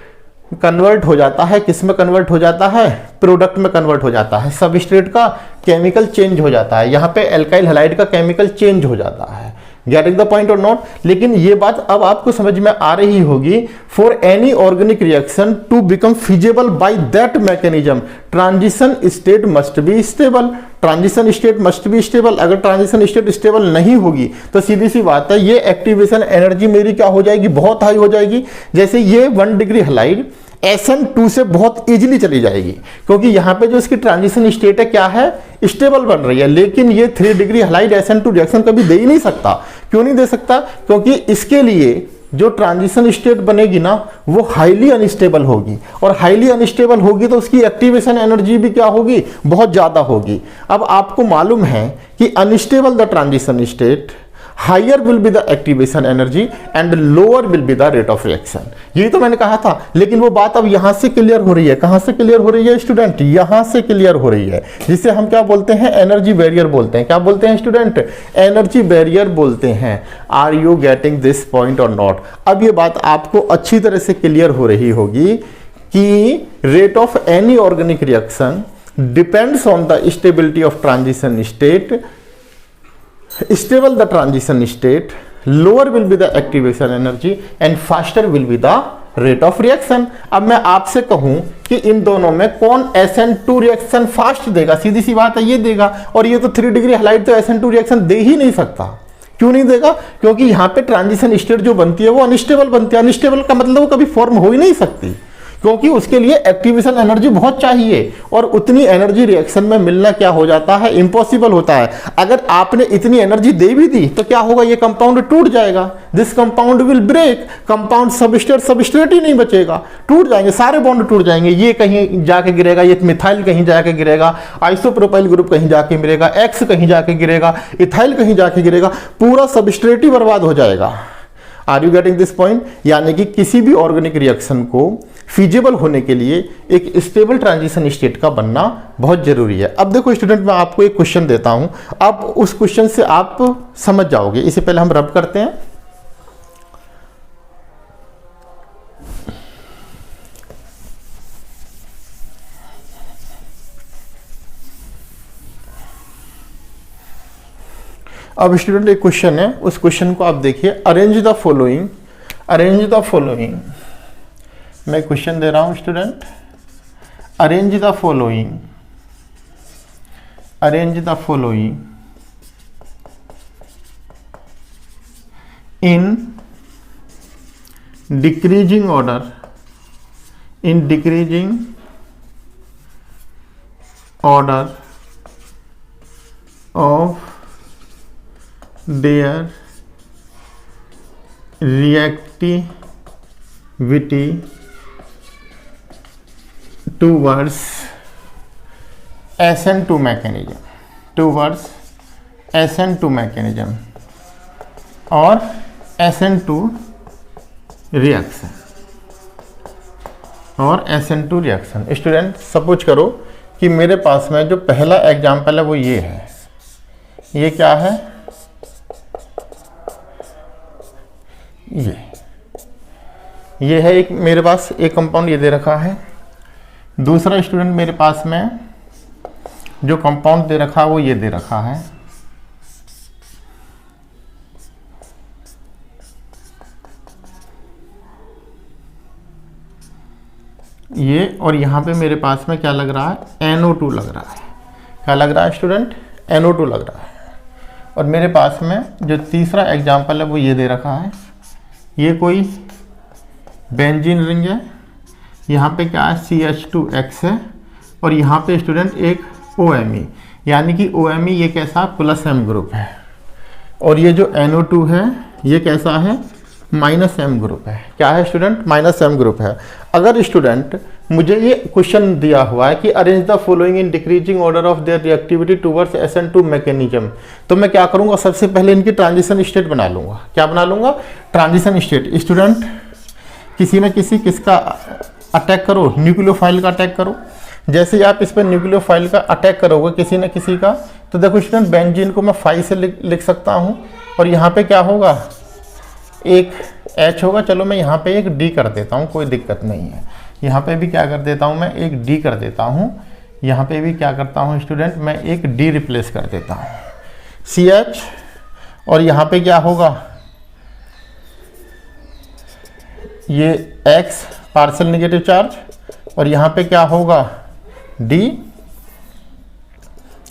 कन्वर्ट हो जाता है, किस में कन्वर्ट हो जाता है, प्रोडक्ट में कन्वर्ट हो जाता है। सबस्ट्रेट का केमिकल चेंज हो जाता है, यहाँ पे एल्काइल हैलाइड का केमिकल चेंज हो जाता है। गेटिंग द पॉइंट और नॉट। लेकिन ये बात अब आपको समझ में आ रही होगी, for any organic reaction to become feasible by that mechanism transition state must be stable. Transition state must be stable. अगर ट्रांजिशन स्टेट स्टेबल नहीं होगी तो सीधी सी बात है, ये एक्टिवेशन एनर्जी मेरी क्या हो जाएगी, बहुत हाई हो जाएगी। जैसे ये 1 डिग्री हैलाइड SN2 से बहुत इजीली चली जाएगी, क्योंकि यहाँ पे जो इसकी ट्रांजिशन स्टेट है क्या है, स्टेबल बन रही है। लेकिन ये 3 डिग्री हैलाइड SN2 रिएक्शन कभी दे ही नहीं सकता। क्यों नहीं दे सकता, क्योंकि इसके लिए जो ट्रांजिशन स्टेट बनेगी ना वो हाईली अनस्टेबल होगी, और हाईली अनस्टेबल होगी तो उसकी एक्टिवेशन एनर्जी भी क्या होगी, बहुत ज़्यादा होगी। अब आपको मालूम है कि unstable the transition state, higher will be the activation energy and lower will be the rate of reaction. यही तो मैंने कहा था, लेकिन वो बात अब यहां से क्लियर हो रही है। कहां से क्लियर हो रही है स्टूडेंट? यहां से क्लियर हो रही है, जिसे हम क्या बोलते हैं, एनर्जी बैरियर बोलते हैं। क्या बोलते हैं स्टूडेंट? एनर्जी बैरियर बोलते हैं। Are you getting this point और नॉट? अब ये बात आपको अच्छी तरह से क्लियर हो रही होगी कि rate of any organic reaction depends on the stability of transition state. Stable the transition state, lower will be the activation energy and faster will be the rate of reaction। अब मैं आपसे कहूं कि इन दोनों में कौन SN2 रिएक्शन फास्ट देगा, सीधी सी बात है ये देगा, और ये तो 3 डिग्री हाइलाइट तो SN2 रिएक्शन दे ही नहीं सकता। क्यों नहीं देगा? क्योंकि यहाँ पे ट्रांजिशन स्टेट जो बनती है वो अनस्टेबल बनती है। अनस्टेबल का मतलब वो कभी फॉर्म हो ही नहीं सकती, क्योंकि उसके लिए एक्टिवेशन एनर्जी बहुत चाहिए, और उतनी एनर्जी रिएक्शन में मिलना क्या हो जाता है, इम्पॉसिबल होता है। अगर आपने इतनी एनर्जी दे भी दी तो क्या होगा, ये कंपाउंड टूट जाएगा। This compound will break, compound substrate ही नहीं बचेगा, टूट जाएंगे, सारे बॉन्ड टूट जाएंगे। ये कहीं जाके गिरेगा, ये मिथाइल कहीं जाके गिरेगा, आइसोप्रोपाइल ग्रुप कहीं जाके गिरेगा, एक्स कहीं जाके गिरेगा, इथाइल कहीं जाके गिरेगा, पूरा सबस्ट्रेट ही बर्बाद हो जाएगा। Are you getting this point? यानी कि किसी भी ऑर्गेनिक रिएक्शन को फिजिबल होने के लिए एक स्टेबल ट्रांजिशन स्टेट का बनना बहुत जरूरी है। अब देखो स्टूडेंट, मैं आपको एक क्वेश्चन देता हूं, अब उस क्वेश्चन से आप समझ जाओगे। इससे पहले हम रब करते हैं। अब स्टूडेंट एक क्वेश्चन है, उस क्वेश्चन को आप देखिए। Arrange the following, arrange the following, मैं क्वेश्चन दे रहा हूं student. Arrange the following, arrange the following in decreasing order, in decreasing order of their reactivity towards SN2 mechanism, towards SN2 mechanism और SN2 रिएक्शन, और SN2 रिएक्शन। स्टूडेंट सपोज करो कि मेरे पास में जो पहला एग्जाम्पल है वो ये है। ये क्या है? ये है एक, मेरे पास एक कंपाउंड ये दे रखा है। दूसरा स्टूडेंट मेरे पास में जो कंपाउंड दे रखा है वो ये दे रखा है। ये, और यहाँ पे मेरे पास में क्या लग रहा है, NO2 लग रहा है। क्या लग रहा है स्टूडेंट? NO2 लग रहा है। और मेरे पास में जो तीसरा एग्जाम्पल है वो ये दे रखा है। ये कोई बेंजीन रिंग है, यहाँ पे क्या है, CH2X है, और यहाँ पे स्टूडेंट एक OMe, यानी कि OMe ये कैसा, +M ग्रुप है, और ये जो NO2 है ये कैसा है, -M ग्रुप है। क्या है स्टूडेंट? -M ग्रुप है। अगर स्टूडेंट मुझे ये क्वेश्चन दिया हुआ है कि arrange the following in decreasing order of there reactivity towards SN2 mechanism, तो मैं क्या करूंगा, सबसे पहले इनकी ट्रांजिशन स्टेट बना लूंगा। क्या बना लूंगा? Transition state. स्टूडेंट किसी न किसी किसका अटैक करो, न्यूक्लियोफाइल का अटैक करो। जैसे ही आप इस पर न्यूक्लियोफाइल का अटैक करोगे किसी न किसी का, तो देखो स्टूडेंट बेंजीन को मैं 5 से लिख सकता हूँ, और यहाँ पे क्या होगा, एक H होगा। चलो मैं यहाँ पे एक D कर देता हूँ, कोई दिक्कत नहीं है। यहाँ पे भी क्या कर देता हूँ, मैं एक D कर देता हूँ। यहाँ पे भी क्या करता हूँ स्टूडेंट, मैं एक D रिप्लेस कर देता हूँ, CH, और यहाँ पे क्या होगा, ये X पार्शियल नेगेटिव चार्ज, और यहाँ पे क्या होगा D,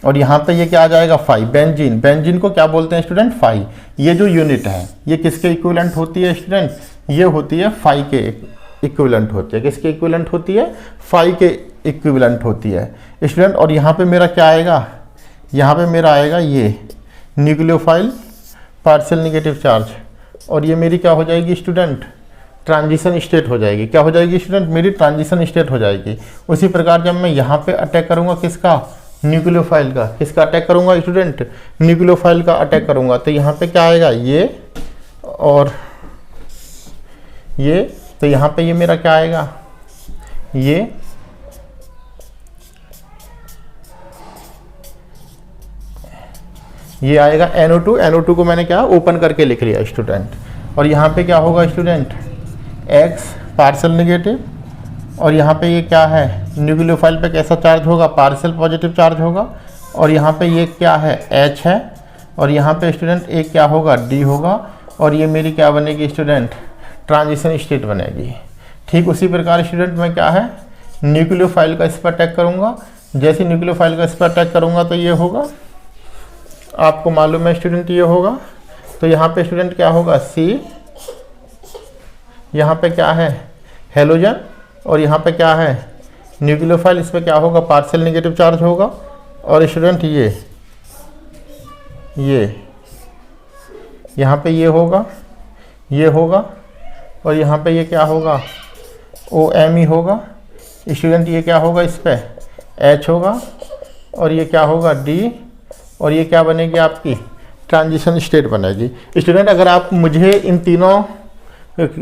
और यहाँ पे ये क्या आ जाएगा, 5। बेंजीन, बेंजीन को क्या बोलते हैं स्टूडेंट, 5। ये जो यूनिट है ये किसके इक्विवेलेंट होती है स्टूडेंट, ये होती है 5 के इक्विवेलेंट होती है। किसके इक्विवेलेंट होती है, 5 के इक्विवेलेंट होती है स्टूडेंट। और यहाँ पे मेरा क्या आएगा, यहाँ पे मेरा आएगा ये न्यूक्लियोफाइल पार्शियल नेगेटिव चार्ज और ये मेरी क्या हो जाएगी स्टूडेंट, ट्रांजिशन स्टेट हो जाएगी। क्या हो जाएगी स्टूडेंट, मेरी ट्रांजिशन स्टेट हो जाएगी। उसी प्रकार जब मैं यहाँ पे अटैक करूँगा किसका, न्यूक्लियोफाइल का, किसका अटैक करूँगा स्टूडेंट, न्यूक्लियोफाइल का अटैक करूँगा, तो यहाँ पे क्या आएगा, ये और ये, तो यहाँ पे ये मेरा क्या आएगा, ये आएगा NO2। NO2 को मैंने क्या ओपन करके लिख लिया स्टूडेंट, और यहाँ पे क्या होगा स्टूडेंट, X पार्शियल नेगेटिव, और यहाँ पे ये क्या है, न्यूक्लियोफाइल पे कैसा चार्ज होगा, पार्शियल पॉजिटिव चार्ज होगा, और यहाँ पे ये क्या है, H है, और यहाँ पे स्टूडेंट एक क्या होगा, D होगा, और ये मेरी क्या बनेगी स्टूडेंट, ट्रांजिशन स्टेट बनेगी। ठीक उसी प्रकार स्टूडेंट मैं क्या है, न्यूक्लियोफाइल का इस पर अटैक करूँगा। जैसे न्यूक्लियोफाइल का इस पर अटैक करूँगा तो ये होगा, आपको मालूम है स्टूडेंट ये होगा, तो यहाँ पे स्टूडेंट क्या होगा, C, यहाँ पे क्या है हेलोजन, और यहाँ पे क्या है न्यूक्लियोफाइल, इस पर क्या होगा, पार्शियल नेगेटिव चार्ज होगा, और स्टूडेंट ये यहाँ पे ये होगा, और यहाँ पे ये क्या होगा, OMe होगा स्टूडेंट, ये क्या होगा, इस पे H होगा, और ये क्या होगा D, और ये क्या बनेगी आपकी ट्रांजिशन स्टेट बनेगी। स्टूडेंट अगर आप मुझे इन तीनों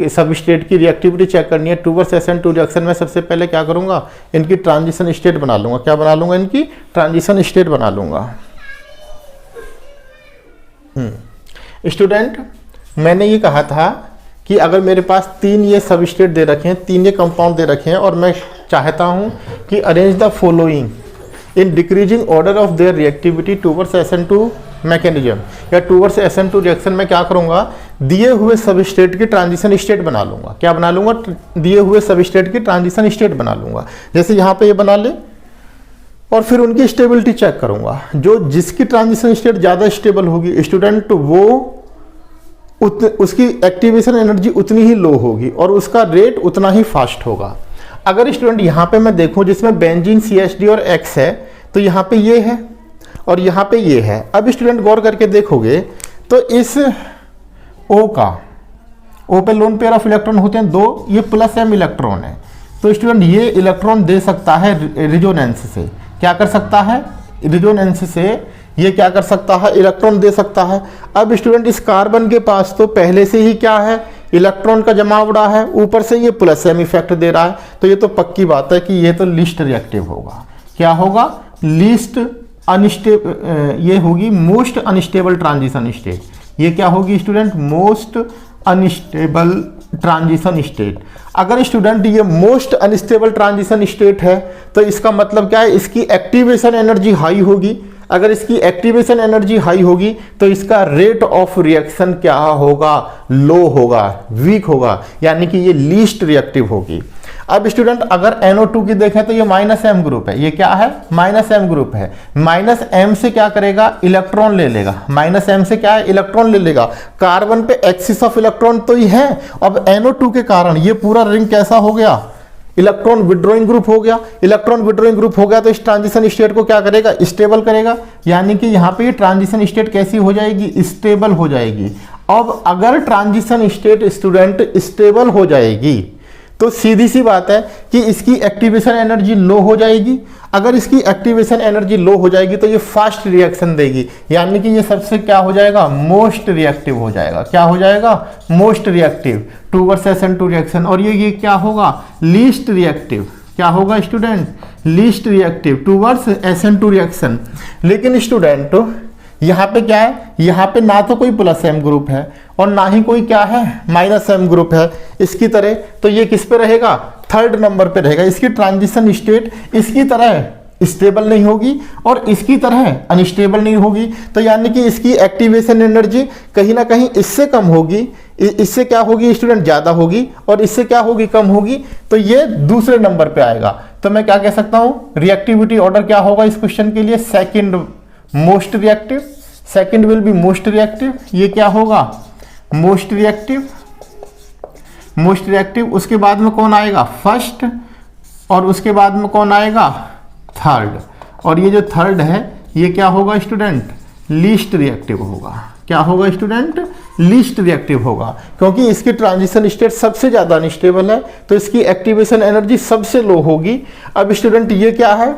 सब स्टेट की रिएक्टिविटी चेक करनी है टूवर्ड्स SN2 रिएक्शन में, सबसे पहले क्या करूँगा, इनकी ट्रांजिशन स्टेट बना लूँगा। क्या बना लूँगा, इनकी ट्रांजिशन स्टेट बना लूँगा। स्टूडेंट मैंने ये कहा था कि अगर मेरे पास तीन ये सब स्टेट दे रखे हैं, तीन ये कंपाउंड दे रखे हैं, और मैं चाहता हूँ कि arrange the following in decreasing order of there reactivity towards SN2 mechanism, या टूवर्ड्स SN2 रिएक्शन में क्या करूँगा, दिए हुए सब स्टेट की ट्रांजिशन स्टेट बना लूँगा। क्या बना लूँगा, दिए हुए सब स्टेट की ट्रांजिशन स्टेट बना लूँगा। जैसे यहाँ पे ये बना ले, और फिर उनकी स्टेबिलिटी चेक करूँगा। जो जिसकी ट्रांजिशन स्टेट ज़्यादा स्टेबल होगी स्टूडेंट, वो उसकी एक्टिवेशन एनर्जी उतनी ही लो होगी और उसका रेट उतना ही फास्ट होगा। अगर स्टूडेंट यहाँ पे मैं देखूँ जिसमें बेंजीन CH3 और X है, तो यहाँ पे ये है और यहाँ पे ये है। अब स्टूडेंट गौर करके देखोगे तो इस O का, O पे लोन पेयर ऑफ इलेक्ट्रॉन होते हैं दो, ये +M इलेक्ट्रॉन है, तो स्टूडेंट ये इलेक्ट्रॉन दे सकता है रिजोनेंस से। क्या कर सकता है, रिजोनेंस से ये क्या कर सकता है, इलेक्ट्रॉन दे सकता है। अब स्टूडेंट इस कार्बन के पास तो पहले से ही क्या है, इलेक्ट्रॉन का जमावड़ा है, ऊपर से ये +M इफेक्ट दे रहा है, तो ये तो पक्की बात है कि ये तो लीस्ट रिएक्टिव होगा। क्या होगा, लीस्ट अनस्टेबल, ये होगी मोस्ट अनस्टेबल ट्रांजिशन स्टेट। ये क्या होगी student, most unstable transition state. अगर स्टूडेंट ये मोस्ट अनस्टेबल ट्रांजिशन स्टेट है तो इसका मतलब क्या है, इसकी एक्टिवेशन एनर्जी हाई होगी। अगर इसकी एक्टिवेशन एनर्जी हाई होगी तो इसका रेट ऑफ रिएक्शन क्या होगा, लो होगा, वीक होगा, यानी कि ये लीस्ट रिएक्टिव होगी। अब स्टूडेंट अगर NO2 की देखें तो ये -M ग्रुप है। ये क्या है, -M ग्रुप है। -M से क्या करेगा, इलेक्ट्रॉन ले लेगा। -M से क्या है, इलेक्ट्रॉन ले लेगा। कार्बन पे एक्सिस ऑफ इलेक्ट्रॉन तो ही है। अब NO2 के कारण ये पूरा रिंग कैसा हो गया, इलेक्ट्रॉन विड्रॉइंग ग्रुप हो गया। इलेक्ट्रॉन विड्रॉइंग ग्रुप हो गया तो इस ट्रांजिशन स्टेट को क्या करेगा, स्टेबल करेगा, यानी कि यहाँ पे ट्रांजिशन स्टेट कैसी हो जाएगी, स्टेबल हो जाएगी। अब अगर ट्रांजिशन स्टेट स्टूडेंट स्टेबल हो जाएगी तो सीधी सी बात है कि इसकी एक्टिवेशन एनर्जी लो हो जाएगी। अगर इसकी एक्टिवेशन एनर्जी लो हो जाएगी तो ये फास्ट रिएक्शन देगी, यानी कि ये सबसे क्या हो जाएगा, मोस्ट रिएक्टिव हो जाएगा। क्या हो जाएगा, most reactive towards SN2 reaction. और ये क्या होगा, लीस्ट रिएक्टिव। क्या होगा student, least reactive towards SN2 reaction. लेकिन स्टूडेंट यहाँ पे क्या है, यहाँ पे ना तो कोई +M ग्रुप है और ना ही कोई क्या है, -M ग्रुप है इसकी तरह। तो ये किस पे रहेगा, थर्ड नंबर पे रहेगा। इसकी ट्रांजिशन स्टेट इसकी तरह स्टेबल नहीं होगी और इसकी तरह अनस्टेबल नहीं होगी। तो यानी कि इसकी एक्टिवेशन एनर्जी कहीं ना कहीं इससे कम होगी, इससे क्या होगी स्टूडेंट, ज़्यादा होगी, और इससे क्या होगी, कम होगी। तो ये दूसरे नंबर पे आएगा। तो मैं क्या कह सकता हूँ, रिएक्टिविटी ऑर्डर क्या होगा इस क्वेश्चन के लिए, second most reactive, second will be most reactive. ये क्या होगा, मोस्ट रिएक्टिव, मोस्ट रिएक्टिव। उसके बाद में कौन आएगा, फर्स्ट, और उसके बाद में कौन आएगा, थर्ड। और ये जो थर्ड है ये क्या होगा स्टूडेंट, लीस्ट रिएक्टिव होगा। क्या होगा स्टूडेंट, लीस्ट रिएक्टिव होगा, क्योंकि इसकी ट्रांजिशन स्टेट सबसे ज़्यादा अनस्टेबल है, तो इसकी एक्टिवेशन एनर्जी सबसे लो होगी। अब स्टूडेंट ये क्या है,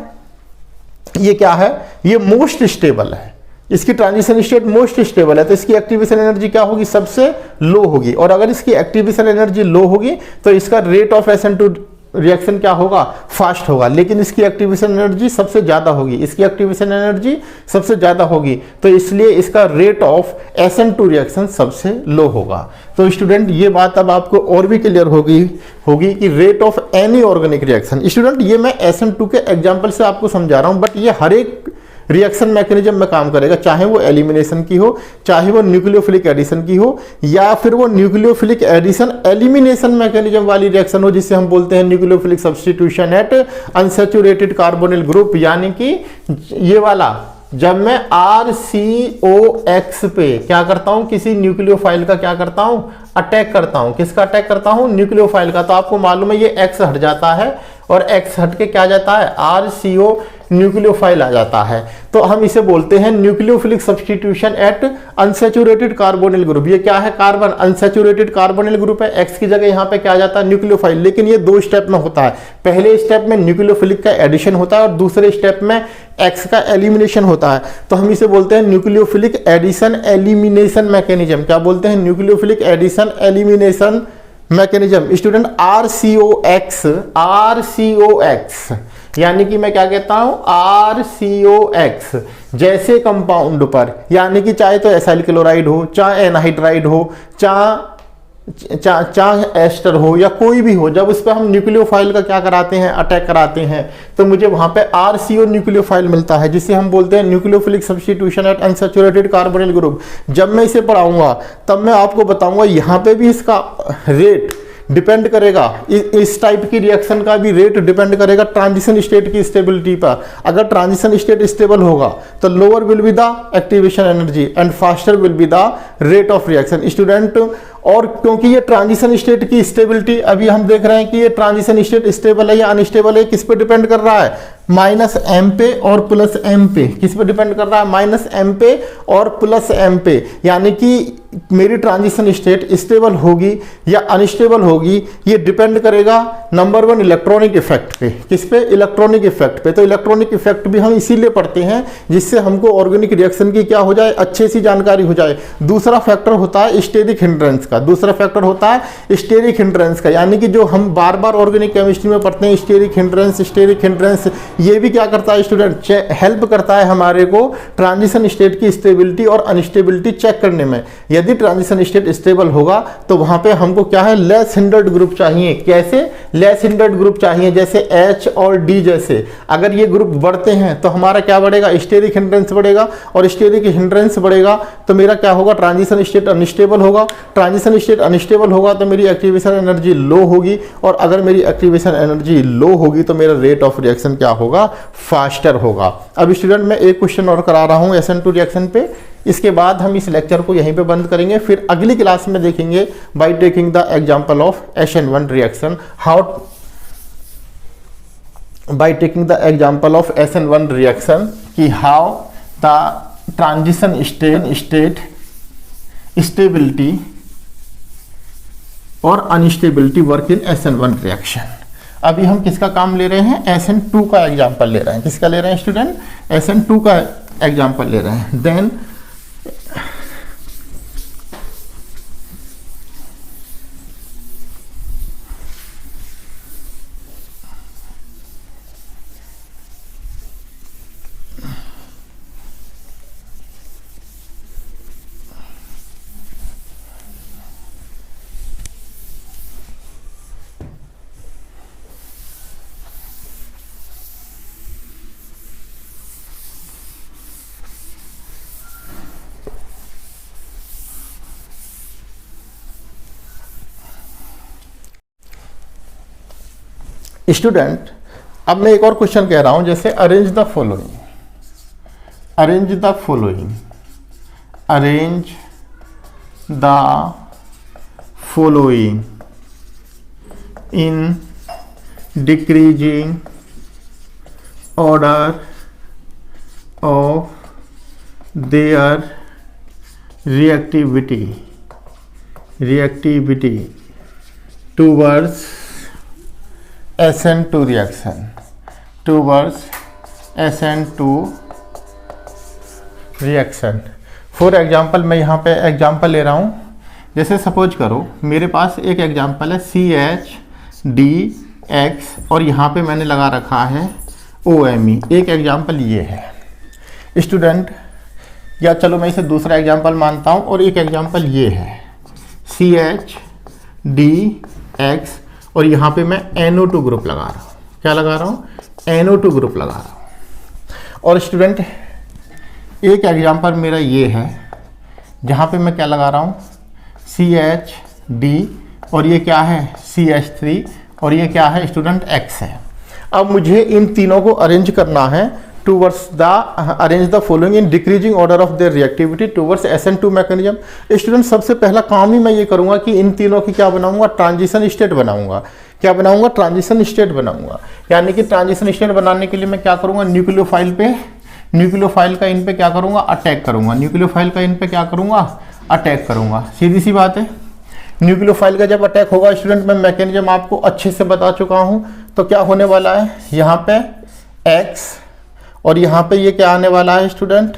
ये क्या है, ये मोस्ट स्टेबल है, इसकी ट्रांजिशन स्टेट मोस्ट स्टेबल है, तो इसकी एक्टिवेशन एनर्जी क्या होगी, सबसे लो होगी। और अगर इसकी एक्टिवेशन एनर्जी लो होगी तो इसका रेट ऑफ SN2 रिएक्शन क्या होगा, फास्ट होगा, लेकिन इसकी एक्टिवेशन एनर्जी सबसे ज़्यादा होगी, इसकी एक्टिवेशन एनर्जी सबसे ज़्यादा होगी, तो इसलिए इसका रेट ऑफ SN2 रिएक्शन सबसे लो होगा। तो स्टूडेंट ये बात अब आपको और भी क्लियर होगी कि rate of any organic reaction, student ये मैं SN2 के एग्जाम्पल से आपको समझा रहा हूँ, बट ये हर एक रिएक्शन मैकेनिज्म में काम करेगा, चाहे वो एलिमिनेशन की हो, चाहे वो न्यूक्लियोफिलिक एडिशन की हो, या फिर वो न्यूक्लियोफिलिक एडिशन एलिमिनेशन मैकेनिज्म वाली रिएक्शन हो, जिसे हम बोलते हैं nucleophilic substitution at unsaturated carbonyl group, यानी कि ये वाला जब मैं RCOX पे क्या करता हूं, किसी न्यूक्लियोफाइल का क्या करता हूं, अटैक करता हूं, किसका अटैक करता हूं, न्यूक्लियोफाइल का, तो आपको मालूम है ये X हट जाता है और X हट के क्या जाता है, RCO न्यूक्लियोफाइल आ जाता है, तो हम इसे बोलते हैं nucleophilic substitution at unsaturated carbonyl group. ये क्या है, कार्बन, अनसैचुरेटेड कार्बोनिल ग्रुप है, X की जगह यहाँ पे क्या आ जाता है, न्यूक्लियोफाइल, लेकिन ये दो स्टेप में होता है, पहले स्टेप में न्यूक्लियोफिलिक का एडिशन होता है और दूसरे स्टेप में X का एलिमिनेशन होता है, तो हम इसे बोलते हैं न्यूक्लियोफिलिक एडिशन एलिमिनेशन मैकेनिज्म। क्या बोलते हैं, nucleophilic addition elimination mechanism. Student RCOX यानी कि मैं क्या कहता हूं, RCOX जैसे कंपाउंड पर, यानी कि चाहे तो एसाइल क्लोराइड हो, चाहे एनहाइड्राइड हो, चाहे एस्टर हो, या कोई भी हो, जब उस पर हम न्यूक्लियोफाइल का क्या कराते हैं, अटैक कराते हैं, तो मुझे वहां पे RCO न्यूक्लियोफाइल मिलता है, जिसे हम बोलते हैं nucleophilic substitution at unsaturated carbonyl group. जब मैं इसे पढ़ाऊंगा तब मैं आपको बताऊंगा यहां पे भी इसका रेट डिपेंड करेगा, इस टाइप की रिएक्शन का भी रेट डिपेंड करेगा ट्रांजिशन स्टेट की स्टेबिलिटी पर। अगर ट्रांजिशन स्टेट स्टेबल होगा तो lower will be the activation energy and faster will be the rate of reaction. Student, और क्योंकि ये ट्रांजिशन स्टेट की स्टेबिलिटी, अभी हम देख रहे हैं कि ये ट्रांजिशन स्टेट स्टेबल है या अनस्टेबल है, किस पे डिपेंड कर रहा है, -m पे और +m पे। किस पे डिपेंड कर रहा है, -m पे और +m पे, यानी कि मेरी ट्रांजिशन स्टेट स्टेबल होगी या अनस्टेबल होगी, ये डिपेंड करेगा नंबर 1 इलेक्ट्रॉनिक इफेक्ट पे। किस पे, इलेक्ट्रॉनिक इफेक्ट पे। तो इलेक्ट्रॉनिक इफेक्ट भी हम इसीलिए पढ़ते हैं जिससे हमको ऑर्गेनिक रिएक्शन की क्या हो जाए, अच्छे सी जानकारी हो जाए। दूसरा फैक्टर होता है स्टेरिक हिंड्रेंस का, दूसरा फैक्टर होता है स्टेरिक हिंड्रेंस का, यानी कि जो हम बार बार ऑर्गेनिक केमिस्ट्री में पढ़ते हैं स्टेरिक हिंड्रेंस, स्टेरिक हिंड्रेंस, ये भी क्या करता है स्टूडेंट, हेल्प करता है हमारे को ट्रांजिशन स्टेट की स्टेबिलिटी और अनस्टेबिलिटी चेक करने में। यदि ट्रांजिशन स्टेट स्टेबल होगा तो वहां पे हमको क्या है, लेस हिंडर्ड ग्रुप चाहिए। कैसे, लेस हिंडर्ड ग्रुप चाहिए, जैसे H और D जैसे। अगर ये ग्रुप बढ़ते हैं तो हमारा क्या बढ़ेगा, स्टेरिक हिंड्रेंस बढ़ेगा, और स्टेरिक हिंड्रेंस बढ़ेगा तो मेरा क्या होगा, ट्रांजिशन स्टेट अनस्टेबल होगा। ट्रांजिशन स्टेट अनस्टेबल होगा तो मेरी एक्टिवेशन एनर्जी लो होगी, और अगर मेरी एक्टिवेशन एनर्जी लो होगी तो मेरा रेट ऑफ रिएक्शन क्या होगा, फास्टर होगा। अब स्टूडेंट मैं एक क्वेश्चन और करा रहा हूं SN2 रिएक्शन पे, इसके बाद हम इस लेक्चर को यहीं पे बंद करेंगे, फिर अगली क्लास में देखेंगे by taking the example of SN1 reaction, how by taking the example of SN1 reaction कि how the transition state stability और unstability work in SN1 reaction. अभी हम किसका काम ले रहे हैं, SN2 का एग्जांपल ले रहे हैं। किसका ले रहे हैं स्टूडेंट, SN2 का एग्जांपल ले रहे हैं। देन स्टूडेंट, अब मैं एक और क्वेश्चन कह रहा हूं, जैसे arrange the following, arrange the following, arrange the following in decreasing order of there reactivity towards SN2 reaction, for example मैं यहाँ पे एग्जाम्पल ले रहा हूँ। जैसे सपोज करो मेरे पास एक एग्जाम्पल है CH2 और यहाँ पे मैंने लगा रखा है OMe। एक एग्जाम्पल ये है स्टूडेंट, या चलो मैं इसे दूसरा एग्जाम्पल मानता हूँ, और एक एग्जाम्पल ये है CH2 और यहाँ पे मैं NO2 ग्रुप लगा रहा हूँ। क्या लगा रहा हूँ? NO2 ग्रुप लगा रहा हूँ। और स्टूडेंट एक एग्जाम्पल मेरा ये है जहाँ पे मैं क्या लगा रहा हूँ CH2 और ये क्या है CH3 और ये क्या है स्टूडेंट X है। अब मुझे इन तीनों को अरेंज करना है towards the arrange the following in decreasing order of there reactivity towards SN2 mechanism. Student सबसे पहला काम ही मैं ये करूँगा कि इन तीनों की क्या बनाऊँगा? ट्रांजिशन स्टेट बनाऊँगा। क्या बनाऊँगा? ट्रांजिशन स्टेट बनाऊँगा। यानी कि ट्रांजिशन स्टेट बनाने के लिए मैं क्या करूँगा? न्यूक्लियोफाइल का इन पे क्या करूँगा? अटैक करूँगा। न्यूक्लियोफाइल का इन पे क्या करूँगा? अटैक करूँगा। सीधी सी बात है। न्यूक्लियोफाइल का जब अटैक होगा स्टूडेंट, मैं मैकेनिज्म आपको अच्छे से बता चुका हूँ। तो क्या होने वाला है? यहाँ पे X और यहाँ पे ये क्या आने वाला है स्टूडेंट?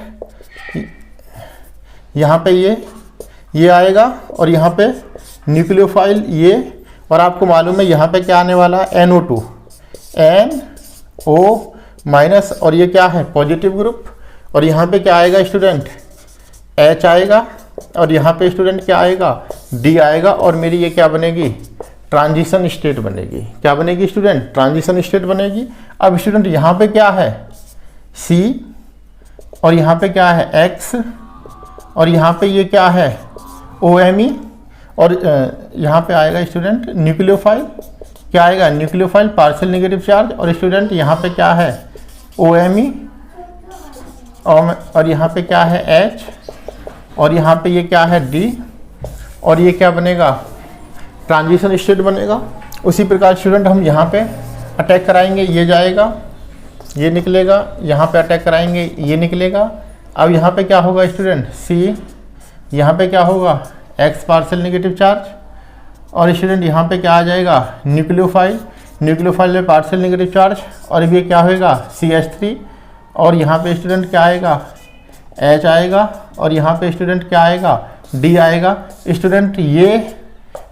यहाँ पे ये आएगा और यहाँ पे न्यूक्लियोफाइल ये, और आपको मालूम है यहाँ पे क्या आने वाला है? NO2 NO- और ये क्या है? Positive group. और यहाँ पे क्या आएगा स्टूडेंट? H आएगा और यहाँ पे स्टूडेंट क्या आएगा? D आएगा। और मेरी ये क्या बनेगी? ट्रांजिशन स्टेट बनेगी। क्या बनेगी स्टूडेंट? ट्रांजिशन स्टेट बनेगी। अब स्टूडेंट यहाँ पे क्या है? C और यहाँ पे क्या है? X और यहाँ पे ये क्या है? OMe और यहाँ पे आएगा स्टूडेंट न्यूक्लियोफाइल। क्या आएगा? Nucleophile partial negative charge. और स्टूडेंट यहाँ पे क्या है? OMe और यहाँ पे क्या है? H और यहाँ पे ये क्या है? D और ये क्या बनेगा? ट्रांजिशन स्टेट बनेगा। उसी प्रकार स्टूडेंट हम यहाँ पे अटैक कराएंगे, ये जाएगा, ये निकलेगा, यहाँ पे अटैक कराएंगे, ये निकलेगा। अब यहाँ पे क्या होगा स्टूडेंट? C यहाँ पे क्या होगा? X partial negative charge. और स्टूडेंट यहाँ पे क्या आ जाएगा? न्यूक्लियोफाइल में पार्शियल नेगेटिव चार्ज। और ये क्या होगा? CH3 और यहाँ पे स्टूडेंट क्या आएगा? H आएगा और यहाँ पे स्टूडेंट क्या आएगा? D आएगा। स्टूडेंट ये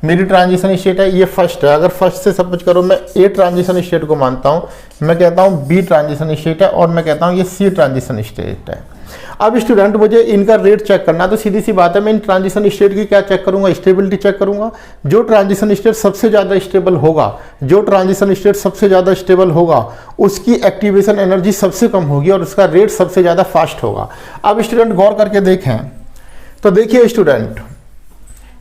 मेरी ट्रांजिशन स्टेट है, ये फर्स्ट है। अगर फर्स्ट से सपोज करो मैं A ट्रांजिशन स्टेट को मानता हूँ, मैं कहता हूँ B ट्रांजिशन स्टेट है, और मैं कहता हूँ ये C ट्रांजिशन स्टेट है। अब स्टूडेंट मुझे इनका रेट चेक करना है, तो सीधी सी बात है मैं इन ट्रांजिशन स्टेट की क्या चेक करूंगा? स्टेबिलिटी चेक करूंगा। जो ट्रांजिशन स्टेट सबसे ज़्यादा स्टेबल होगा, उसकी एक्टिवेशन एनर्जी सबसे कम होगी और उसका रेट सबसे ज़्यादा फास्ट होगा। अब स्टूडेंट गौर करके देखें तो देखिए स्टूडेंट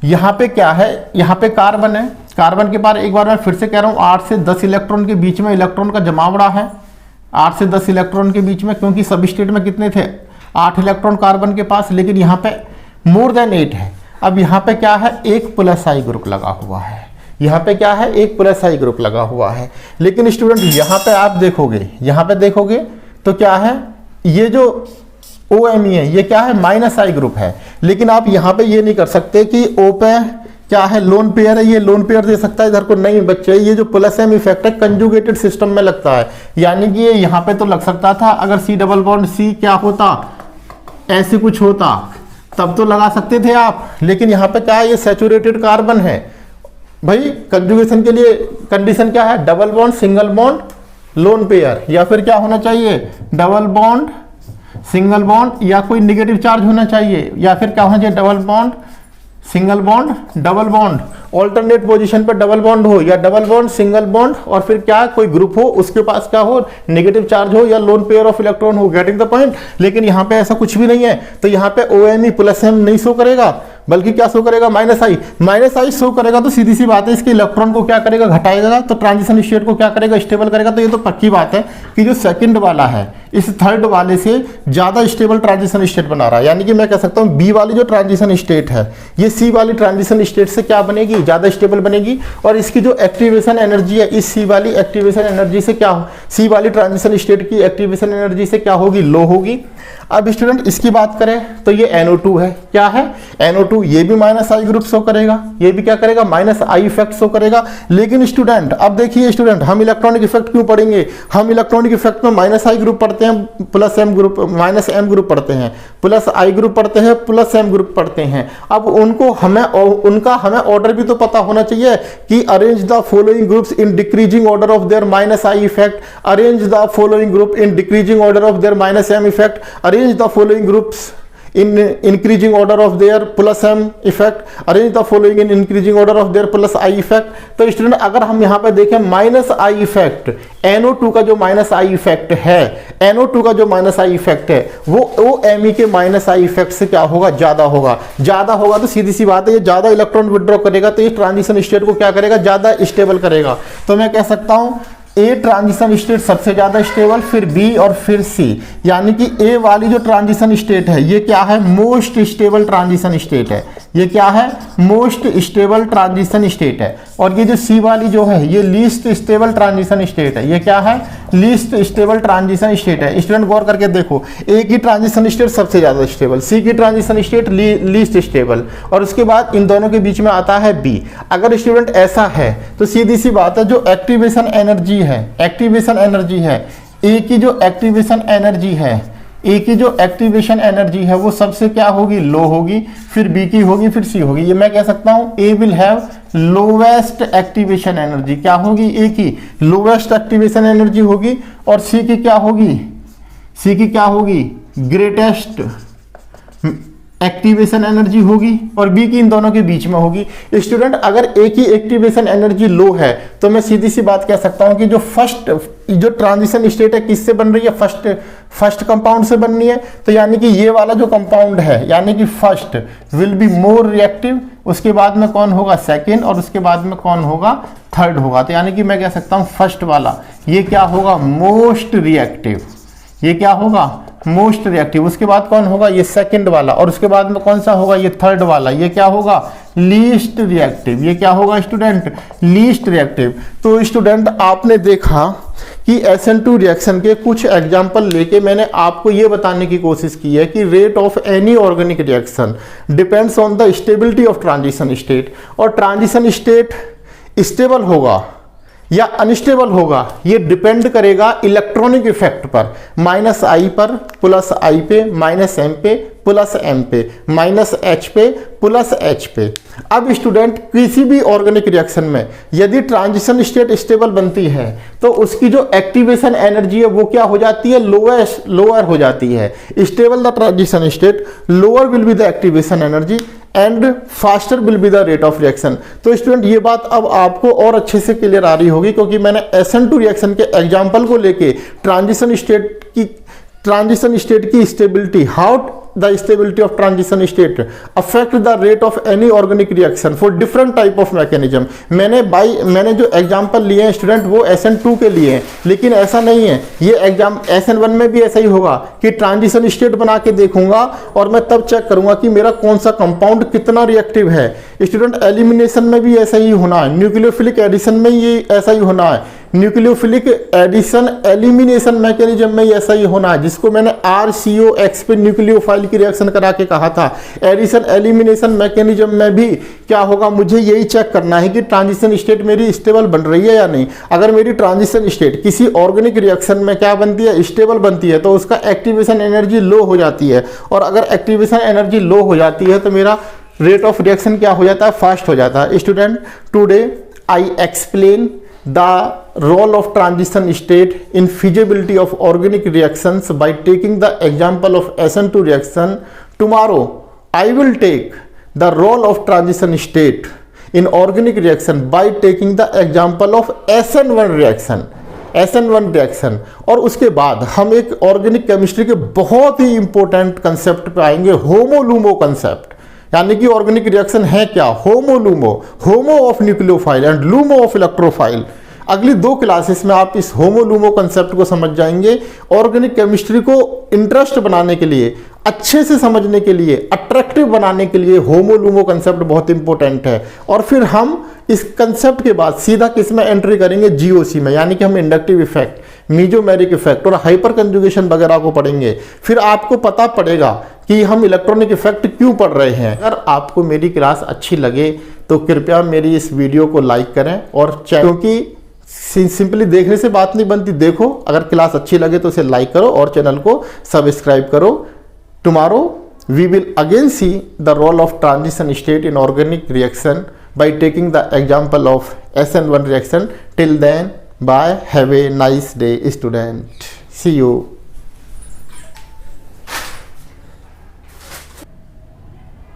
यहाँ पे क्या है? यहाँ पे कार्बन है। कार्बन के पास एक बार मैं फिर से कह रहा हूँ 8 से 10 इलेक्ट्रॉन के बीच में इलेक्ट्रॉन का जमावड़ा है। 8 से 10 इलेक्ट्रॉन के बीच में, क्योंकि सब स्टेट में कितने थे? 8 इलेक्ट्रॉन कार्बन के पास, लेकिन यहाँ पे मोर देन 8 है। अब यहाँ पे क्या है? एक प्लस आई ग्रुप लगा हुआ है। यहाँ पे क्या है? एक प्लस आई ग्रुप लगा हुआ है। लेकिन स्टूडेंट यहाँ पे आप देखोगे तो क्या है? ये जो OMe है ये क्या है? माइनस आई ग्रुप है। लेकिन आप यहाँ पे ये नहीं कर सकते कि O पे क्या है? लोन पेयर है, ये लोन पेयर दे सकता है इधर को। नहीं बच्चे, ये जो प्लस एम इफेक्ट है कंजुगेटेड सिस्टम में लगता है। यानी कि ये यहाँ पे तो लग सकता था, अगर C डबल बॉन्ड C क्या होता, ऐसे कुछ होता, तब तो लगा सकते थे आप। लेकिन यहाँ पे क्या है? ये सैचुरेटेड कार्बन है भाई। कंजुगेशन के लिए कंडीशन क्या है? Double bond single bond lone pair, या फिर क्या होना चाहिए? डबल बॉन्ड सिंगल बॉन्ड, या कोई नेगेटिव चार्ज होना चाहिए, या फिर क्या होना चाहिए? Double bond single bond double bond, alternate position पर डबल बॉन्ड हो, या डबल बॉन्ड सिंगल बॉन्ड, और फिर क्या कोई ग्रुप हो उसके पास क्या हो? नेगेटिव चार्ज हो या लोन पेयर ऑफ इलेक्ट्रॉन हो। Getting the point. लेकिन यहाँ पे ऐसा कुछ भी नहीं है। तो यहाँ पे OMe प्लस एम नहीं शो करेगा, बल्कि क्या शो करेगा? माइनस आई शो करेगा। तो सीधी सी बात है, इसके इलेक्ट्रॉन को क्या करेगा? घटाएगा। तो ट्रांजिशन स्टेट को क्या करेगा? स्टेबल करेगा। तो ये तो पक्की बात है कि जो सेकंड वाला है इस थर्ड वाले से ज़्यादा स्टेबल ट्रांजिशन स्टेट बना रहा है। यानी कि मैं कह सकता हूँ बी वाली जो ट्रांजिशन स्टेट है ये सी वाली ट्रांजिशन स्टेट से क्या बनेगी, ज़्यादा स्टेबल बनेगी। और इसकी जो एक्टिवेशन एनर्जी है इस सी वाली एक्टिवेशन एनर्जी से क्या, सी वाली ट्रांजिशन स्टेट की एक्टिवेशन एनर्जी से क्या होगी, लो होगी। अब स्टूडेंट इसकी बात करें तो ये NO2 है, क्या है NO2, ये भी माइनस आई ग्रुप शो करेगा, ये भी क्या करेगा, माइनस आई इफेक्ट शो करेगा। लेकिन स्टूडेंट अब देखिए स्टूडेंट, हम इलेक्ट्रॉनिक इफेक्ट क्यों पढ़ेंगे, हम इलेक्ट्रॉनिक इफेक्ट में माइनस आई ग्रुप पढ़ते हैं, plus M group, minus M group पढ़ते हैं, प्लस आई ग्रुप पढ़ते हैं, प्लस एम ग्रुप पढ़ते हैं। अब उनको हमें उनका हमें ऑर्डर भी तो पता होना चाहिए कि arrange the following groups in decreasing order of their minus I effect, arrange the following group in decreasing order of their minus M effect, arrange the following groups in increasing order of their plus m effect, arrange the following in increasing order of their plus I effect। तो स्टूडेंट अगर हम यहाँ पे देखें माइनस आई इफेक्ट, NO2 का जो माइनस आई इफेक्ट है, NO2 का जो माइनस आई इफेक्ट है वो OMe के माइनस आई इफेक्ट से क्या होगा, ज्यादा होगा। ज्यादा होगा तो सीधी सी बात है ये ज्यादा इलेक्ट्रॉन विड्रॉ करेगा तो ये ट्रांजिशन स्टेट को क्या करेगा, ज्यादा स्टेबल करेगा। तो मैं कह सकता हूँ ए ट्रांजिशन स्टेट सबसे ज्यादा स्टेबल, फिर बी और फिर सी। यानी कि ए वाली जो ट्रांजिशन स्टेट है ये क्या है, मोस्ट स्टेबल ट्रांजिशन स्टेट है। ये क्या है, मोस्ट स्टेबल ट्रांजिशन स्टेट है। और ये जो सी वाली जो है ये लीस्ट स्टेबल ट्रांजिशन स्टेट है। ये क्या है, लीस्ट स्टेबल ट्रांजिशन स्टेट है। स्टूडेंट गौर करके देखो, ए की ट्रांजिशन स्टेट सबसे ज्यादा स्टेबल, सी की ट्रांजिशन स्टेट लीस्ट स्टेबल, और उसके बाद इन दोनों के बीच में आता है बी। अगर स्टूडेंट ऐसा है तो सीधी सी बात है जो एक्टिवेशन एनर्जी है, एक्टिवेशन एनर्जी है, ए की जो एक्टिवेशन एनर्जी है, ए की जो एक्टिवेशन एनर्जी है वो सबसे क्या होगी, लो होगी, फिर बी की होगी, फिर सी होगी। ये मैं कह सकता हूं A will have lowest activation energy, क्या होगी, ए की लोवेस्ट एक्टिवेशन एनर्जी होगी, और सी की क्या होगी, सी की क्या होगी, ग्रेटेस्ट एक्टिवेशन एनर्जी होगी, और बी की इन दोनों के बीच में होगी। स्टूडेंट अगर ए की एक्टिवेशन एनर्जी लो है तो मैं सीधी सी बात कह सकता हूं कि जो ट्रांजिशन स्टेट है किससे बन रही है, फर्स्ट कंपाउंड से बननी है। तो यानी कि ये वाला जो कंपाउंड है यानी कि first will be more reactive, उसके बाद में कौन होगा, सेकेंड, और उसके बाद में कौन होगा, थर्ड होगा। तो यानी कि मैं कह सकता हूं फर्स्ट वाला ये क्या होगा, मोस्ट रिएक्टिव, ये क्या होगा, मोस्ट रिएक्टिव। उसके बाद कौन होगा, ये सेकंड वाला, और उसके बाद में कौन सा होगा, ये थर्ड वाला, ये क्या होगा, लीस्ट रिएक्टिव। ये क्या होगा स्टूडेंट, लीस्ट रिएक्टिव। तो स्टूडेंट आपने देखा कि SN2 रिएक्शन के कुछ एग्जाम्पल लेके मैंने आपको ये बताने की कोशिश की है कि rate of any organic reaction depends on the stability of transition state, और ट्रांजिशन स्टेट स्टेबल होगा या अनस्टेबल होगा ये डिपेंड करेगा इलेक्ट्रॉनिक इफेक्ट पर, माइनस आई पर, प्लस आई पे, माइनस एम पे, प्लस एम पे, माइनस एच पे, प्लस एच पे। अब स्टूडेंट किसी भी ऑर्गेनिक रिएक्शन में यदि ट्रांजिशन स्टेट स्टेबल बनती है तो उसकी जो एक्टिवेशन एनर्जी है वो क्या हो जाती है, लोअर हो जाती है। Stable the transition state, lower will be the activation energy and faster will be the rate of reaction. तो स्टूडेंट ये बात अब आपको और अच्छे से क्लियर आ रही होगी क्योंकि मैंने SN2 रिएक्शन के एग्जांपल को लेके ट्रांजिशन स्टेट की stability, how the stability of transition state affect the rate of any organic reaction for different type of mechanism। मैंने जो एग्जांपल लिए हैं स्टूडेंट वो SN2 के लिए हैं, लेकिन ऐसा नहीं है, ये एग्जाम SN1 में भी ऐसा ही होगा कि ट्रांजिशन स्टेट बना के देखूंगा और मैं तब चेक करूंगा कि मेरा कौन सा कंपाउंड कितना रिएक्टिव है। स्टूडेंट एलिमिनेशन में भी ऐसा ही होना है, न्यूक्लियोफिलिक एडिशन में ये ऐसा ही होना है, न्यूक्लियोफिलिक एडिशन एलिमिनेशन मैकेनिज्म में ऐसा ही होना है, जिसको मैंने RCOX पे न्यूक्लियोफाइल की रिएक्शन करा के कहा था। एडिशन एलिमिनेशन मैकेनिज्म में भी क्या होगा, मुझे यही चेक करना है कि ट्रांजिशन स्टेट मेरी स्टेबल बन रही है या नहीं। अगर मेरी ट्रांजिशन स्टेट किसी ऑर्गेनिक रिएक्शन में क्या बनती है, स्टेबल बनती है, तो उसका एक्टिवेशन एनर्जी लो हो जाती है, और अगर एक्टिवेशन एनर्जी लो हो जाती है तो मेरा रेट ऑफ रिएक्शन क्या हो जाता है, फास्ट हो जाता है। Student today I explain the role of transition state in feasibility of organic reactions by taking the example of SN2 reaction. Tomorrow I will take the role of transition state in organic reaction by taking the example of SN1 reaction, SN1 reaction. और उसके बाद हम एक ऑर्गेनिक केमिस्ट्री के बहुत ही इंपॉर्टेंट कंसेप्ट पे आएंगे, होमो-लूमो कंसेप्ट। यानी कि ऑर्गेनिक रिएक्शन है क्या, HOMO LUMO, HOMO of nucleophile and LUMO of electrophile. अगली 2 क्लासेस में आप इस होमो लूमो कंसेप्ट को समझ जाएंगे। ऑर्गेनिक केमिस्ट्री को इंटरेस्ट बनाने के लिए, अच्छे से समझने के लिए, अट्रैक्टिव बनाने के लिए होमो लूमो कंसेप्ट बहुत इंपॉर्टेंट है। और फिर हम इस कंसेप्ट के बाद सीधा किस में एंट्री करेंगे, जीओसी में, यानी कि हम इंडक्टिव इफेक्ट, मीजोमेरिक इफेक्ट और हाइपर कंजुगेशन वगैरह को पढ़ेंगे। फिर आपको पता पड़ेगा कि हम इलेक्ट्रॉनिक इफेक्ट क्यों पढ़ रहे हैं। अगर आपको मेरी क्लास अच्छी लगे तो कृपया मेरी इस वीडियो को लाइक करें, और क्योंकि सिंपली देखने से बात नहीं बनती, देखो, अगर क्लास अच्छी लगे तो इसे लाइक करो और चैनल को सब्सक्राइब करो। Tomorrow we will again see the role of transition state in organic reaction by taking the example of SN1 reaction. Till then, bye, have a nice day, student. See you.